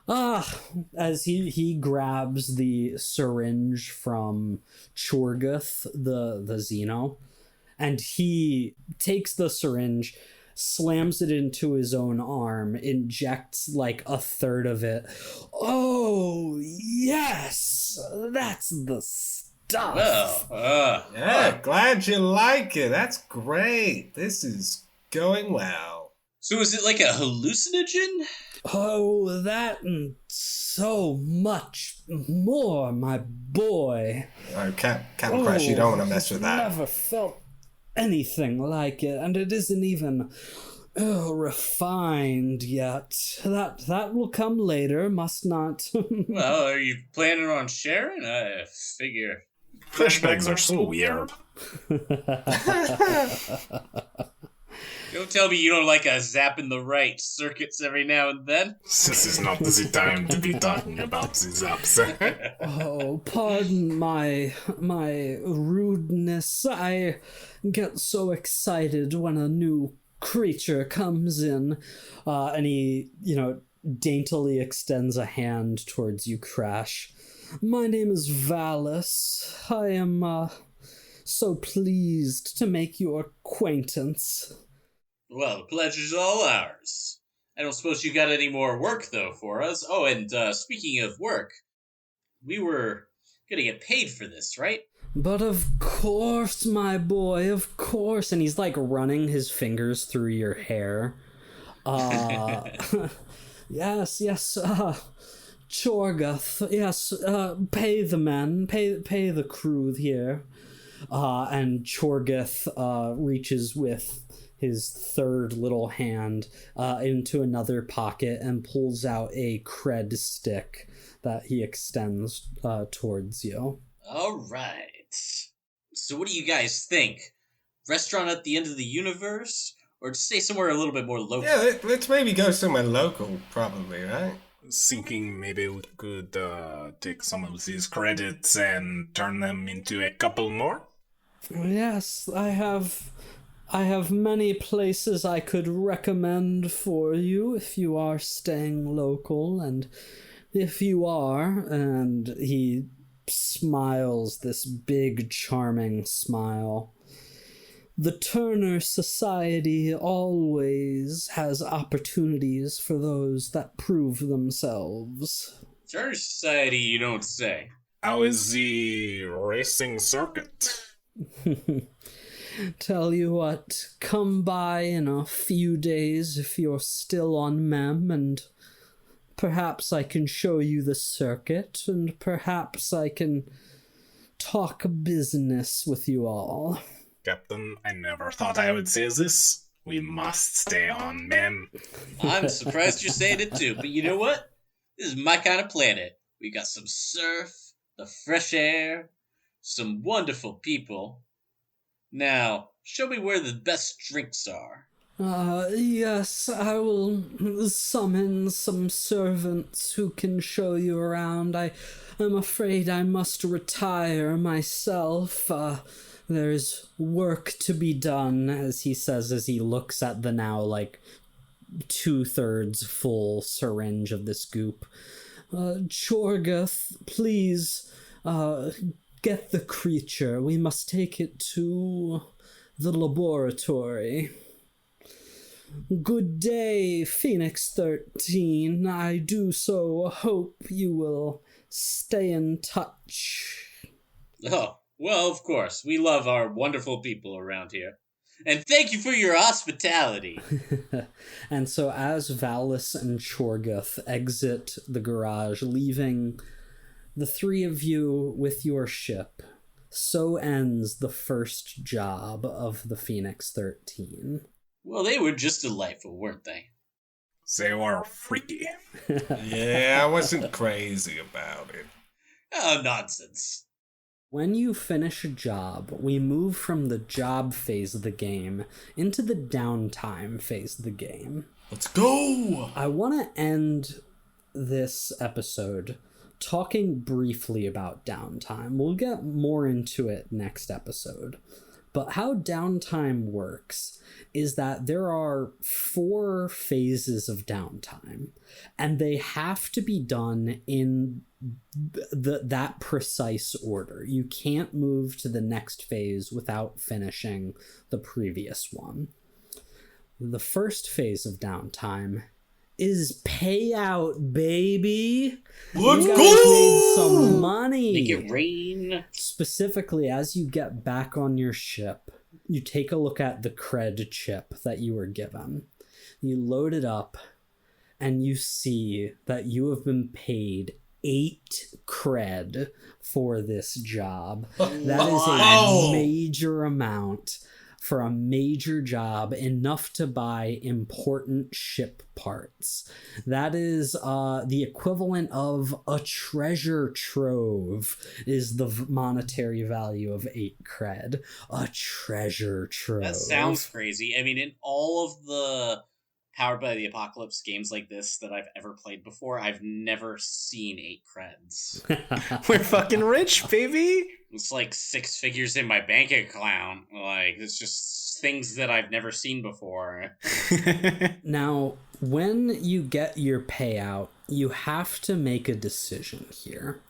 As he grabs the syringe from Chorgoth, the Xeno, and he takes the syringe, slams it into his own arm, injects like a third of it. Oh, yes! That's the stuff! Well, Yeah, glad you like it. That's great. This is going well. So is it like a hallucinogen? Oh, that and so much more, my boy. Oh, Captain Crash, you don't want to mess with that. Never felt anything like it, and it isn't even refined yet. That will come later, must not. Well, are you planning on sharing? I figure. Flashbacks are so weird. Don't tell me you don't like a zap in the right circuits every now and then. This is not the time to be talking about the zaps. Oh, pardon my rudeness. I get so excited when a new creature comes in. And he, daintily extends a hand towards you, Crash. My name is Valis. I am so pleased to make your acquaintance. Well, the pleasure's all ours. I don't suppose you got any more work, though, for us. Oh, and speaking of work, we were gonna get paid for this, right? But of course, my boy, of course. And he's like running his fingers through your hair. Yes, Chorgoth, yes, pay the men, pay the crew here. And Chorgoth reaches with his third little hand into another pocket and pulls out a cred stick that he extends towards you. All right. So what do you guys think? Restaurant at the end of the universe? Or stay somewhere a little bit more local? Yeah, let's maybe go somewhere local, probably, right? thinking maybe we could take some of these credits and turn them into a couple more. Yes, I have many places I could recommend for you if you are staying local, and if you are, and he smiles this big, charming smile. The Turner Society always has opportunities for those that prove themselves. Turner Society, you don't say. How is the racing circuit? Tell you what, come by in a few days if you're still on Mem, and perhaps I can show you the circuit, and perhaps I can talk business with you all. Captain, I never thought I would say this. We must stay on Mem. I'm surprised you're saying it too, but you know what? This is my kind of planet. We got some surf, the fresh air, some wonderful people. Now, show me where the best drinks are. Yes, I will summon some servants who can show you around. I'm afraid I must retire myself. There's work to be done, as he says as he looks at the now, 2/3 full syringe of this goop. Chorgoth, please, get the creature. We must take it to the laboratory. Good day, Phoenix 13. I do so hope you will stay in touch. Oh, well, of course. We love our wonderful people around here. And thank you for your hospitality. And so as Valis and Chorgoth exit the garage, leaving the three of you with your ship, so ends the first job of the Phoenix 13. Well, they were just delightful, weren't they? They were freaky. Yeah, I wasn't crazy about it. Oh, nonsense. When you finish a job, we move from the job phase of the game into the downtime phase of the game. Let's go! I want to end this episode talking briefly about downtime. We'll get more into it next episode. But how downtime works is that there are 4 phases of downtime, and they have to be done in that precise order. You can't move to the next phase without finishing the previous one. The first phase of downtime is payout, baby. Let's you guys go! made some money. Make it rain. Specifically, as you get back on your ship, you take a look at the cred chip that you were given. You load it up, and you see that you have been paid 8 cred for this job. That is a major amount for a major job, enough to buy important ship parts. That is the equivalent of a treasure trove is the monetary value of 8 cred. A treasure trove. That sounds crazy. I mean, in all of the Powered by the Apocalypse games like this that I've ever played before, I've never seen 8 creds. We're fucking rich, baby. It's like 6 figures in my bank account. Like, it's just things that I've never seen before. Now, when you get your payout, you have to make a decision here.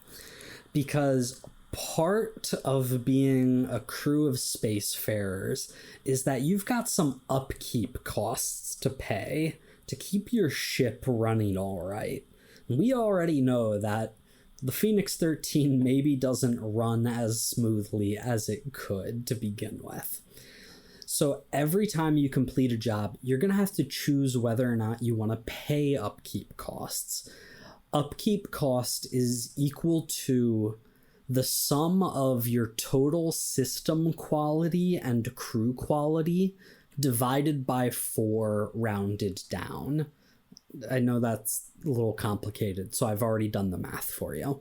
Because part of being a crew of spacefarers is that you've got some upkeep costs to pay to keep your ship running all right. We already know that the Phoenix 13 maybe doesn't run as smoothly as it could to begin with. So every time you complete a job, you're going to have to choose whether or not you want to pay upkeep costs. Upkeep cost is equal to the sum of your total system quality and crew quality divided by 4 rounded down. I know that's a little complicated, so I've already done the math for you.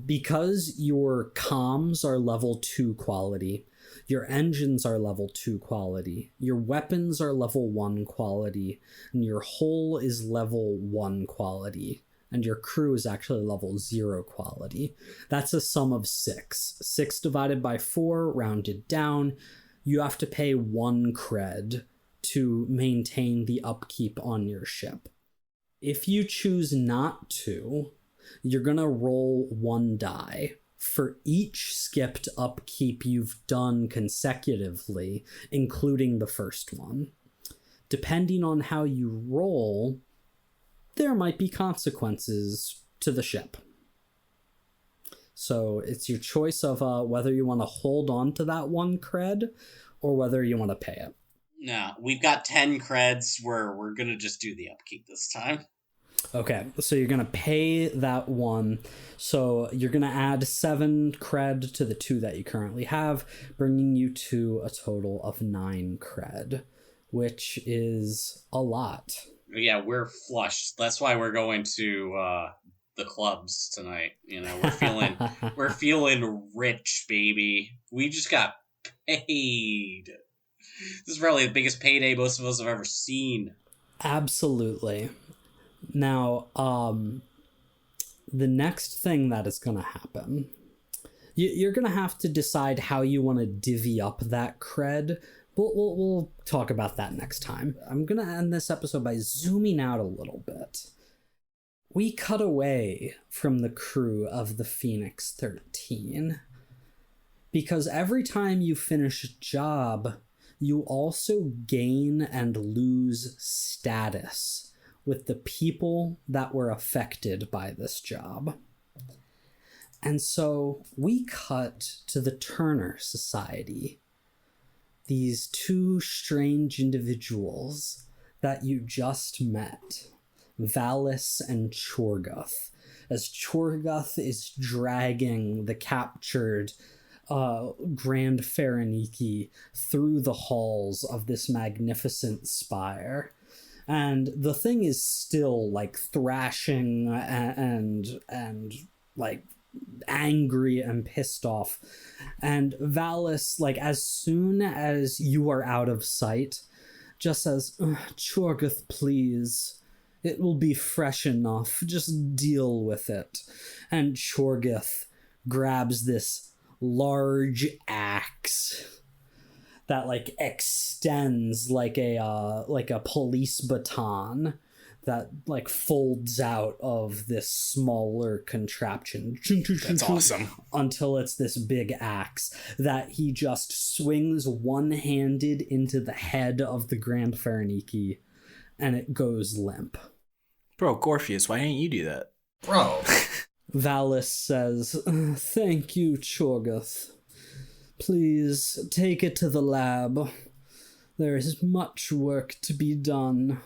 Because your comms are level 2 quality, your engines are level 2 quality, your weapons are level 1 quality, and your hull is level 1 quality, and your crew is actually level 0 quality. That's a sum of 6. 6 divided by 4, rounded down, you have to pay 1 cred to maintain the upkeep on your ship. If you choose not to, you're gonna roll 1 die for each skipped upkeep you've done consecutively, including the first one. Depending on how you roll, there might be consequences to the ship. So it's your choice of whether you want to hold on to that 1 cred or whether you want to pay it. No, we've got 10 creds. We're gonna just do the upkeep this time. Okay, so you're gonna pay that 1. So you're gonna add 7 cred to the 2 that you currently have, bringing you to a total of 9 cred, which is a lot. Yeah, we're flushed. That's why we're going to the clubs tonight. You know, we're feeling rich, baby. We just got paid. This is probably the biggest payday most of us have ever seen. Absolutely. Now, the next thing that is going to happen, you're going to have to decide how you want to divvy up that cred. We'll talk about that next time. I'm going to end this episode by zooming out a little bit. We cut away from the crew of the Phoenix 13 because every time you finish a job, you also gain and lose status with the people that were affected by this job. And so we cut to the Turner Society. These 2 strange individuals that you just met, Valis and Chorguth, as Chorguth is dragging the captured Grand Phareniki through the halls of this magnificent spire. And the thing is still like thrashing and like angry and pissed off. And Valis, like as soon as you are out of sight, just says, Chorguth, please. It will be fresh enough. Just deal with it. And Chorguth grabs this large axe that like extends like a police baton that like folds out of this smaller contraption. That's awesome. Until it's this big axe that he just swings one-handed into the head of the Grand Phareniki, and it goes limp. Bro, Gorpheus, why didn't you do that? Bro. Valis says, thank you, Chorguth. Please take it to the lab. There is much work to be done.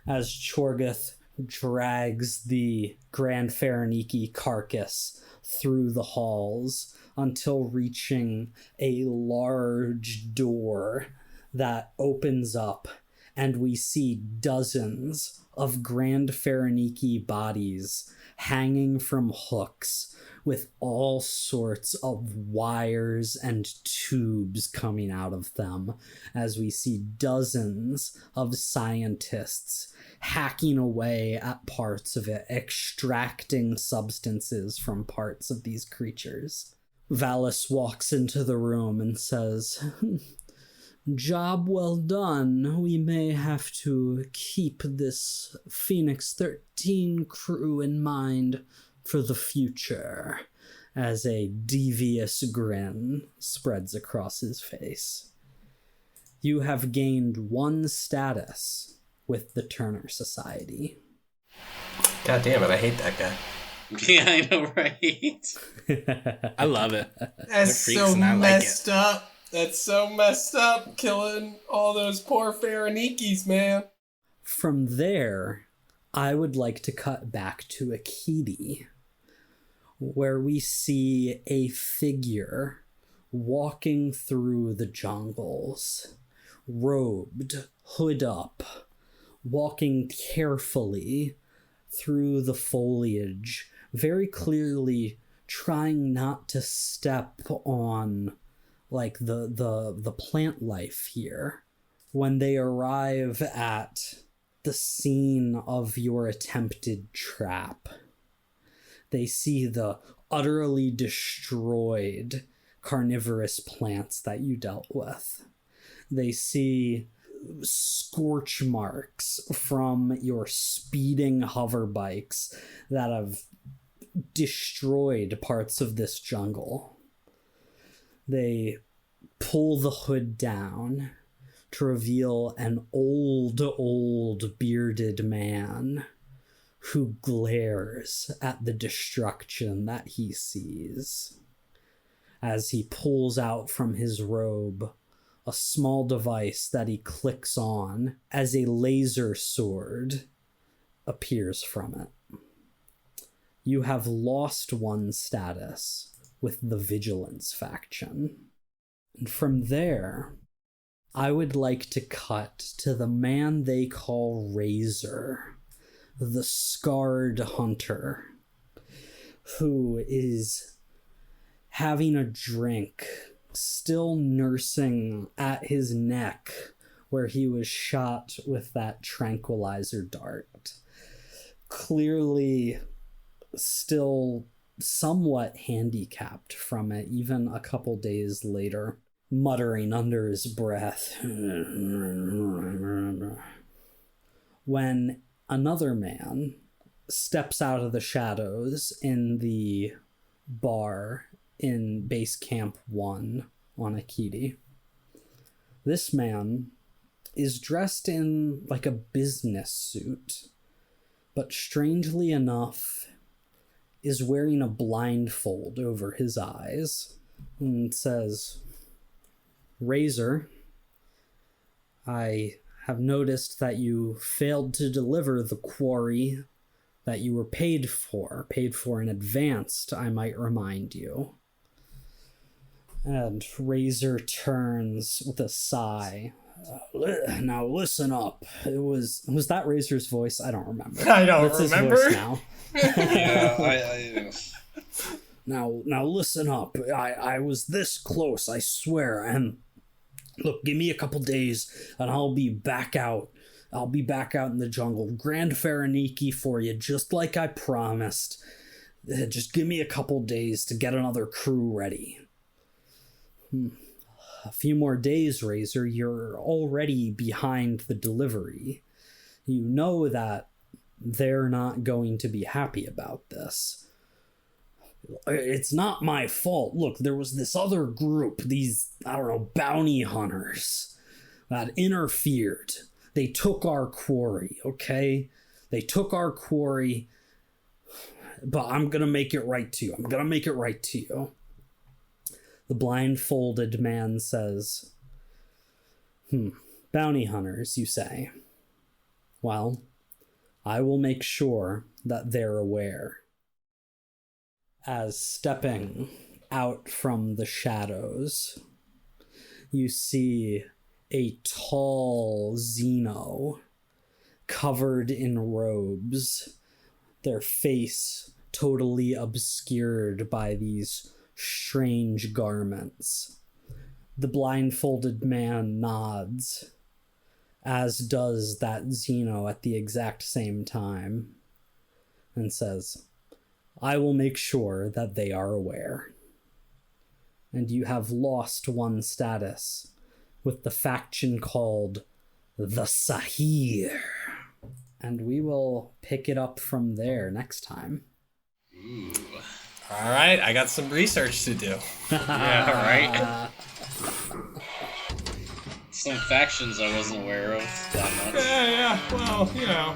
As Chorguth drags the Grand Phareniki carcass through the halls until reaching a large door that opens up, and we see dozens of Grand Phareniki bodies hanging from hooks with all sorts of wires and tubes coming out of them, as we see dozens of scientists hacking away at parts of it, extracting substances from parts of these creatures. Valis walks into the room and says, job well done. We may have to keep this Phoenix 13 crew in mind for the future, as a devious grin spreads across his face. You have gained 1 status with the Turner Society. God damn it, I hate that guy. Yeah, I know, right? I love it. That's so messed up. That's so messed up, killing all those poor Pharenikis, man. From there, I would like to cut back to Akiti, where we see a figure walking through the jungles, robed, hood up, walking carefully through the foliage, very clearly trying not to step on like the plant life here. When they arrive at the scene of your attempted trap, they see the utterly destroyed carnivorous plants that you dealt with. They see scorch marks from your speeding hover bikes that have destroyed parts of this jungle. They pull the hood down to reveal an old bearded man who glares at the destruction that he sees as he pulls out from his robe a small device that he clicks on as a laser sword appears from it. You have lost one status with the Vigilance faction. And from there, I would like to cut to the man they call Razor, the scarred hunter, who is having a drink, still nursing at his neck where he was shot with that tranquilizer dart. Clearly still somewhat handicapped from it, even a couple days later, muttering under his breath. When another man steps out of the shadows in the bar in Base Camp 1 on Akiti. This man is dressed in like a business suit, but strangely enough is wearing a blindfold over his eyes and says, Razor, I have noticed that you failed to deliver the quarry that you were paid for in advance, I might remind you. And Razor turns with a sigh. Now listen up. Was that Razor's voice? I don't remember. I don't That's remember. his voice now. Yeah, Now listen up. I was this close, I swear. And look, give me a couple days and I'll be back out. I'll be back out in the jungle. Grand Faraniki for you, just like I promised. Just give me a couple days to get another crew ready. A few more days, Razor. You're already behind the delivery. You know that they're not going to be happy about this. It's not my fault. Look, there was this other group, these, bounty hunters that interfered. They took our quarry, okay? They took our quarry, but I'm gonna make it right to you. The blindfolded man says, bounty hunters, you say? Well, I will make sure that they're aware. As stepping out from the shadows, you see a tall Xeno covered in robes, their face totally obscured by these strange garments. The blindfolded man nods, as does that Xeno at the exact same time, and says, I will make sure that they are aware. And you have lost one status with the faction called the Sahir. And we will pick it up from there next time. Ooh. All right, I got some research to do. Yeah, right. Some factions I wasn't aware of that much. Yeah, well,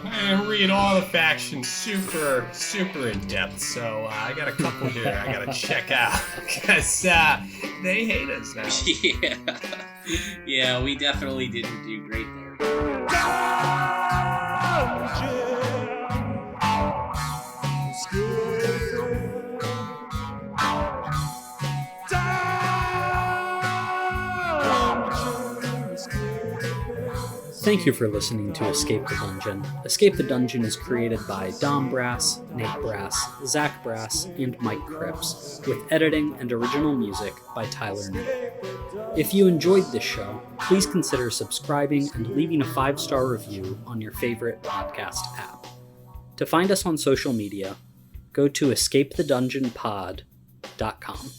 I didn't read all the factions super in depth, so I got a couple here I gotta check out, because they hate us now. Yeah, we definitely didn't do great there. Thank you for listening to Escape the Dungeon. Escape the Dungeon is created by Dom Brass, Nate Brass, Zach Brass, and Mike Cripps, with editing and original music by Tyler Newell. If you enjoyed this show, please consider subscribing and leaving a 5-star review on your favorite podcast app. To find us on social media, go to escapethedungeonpod.com.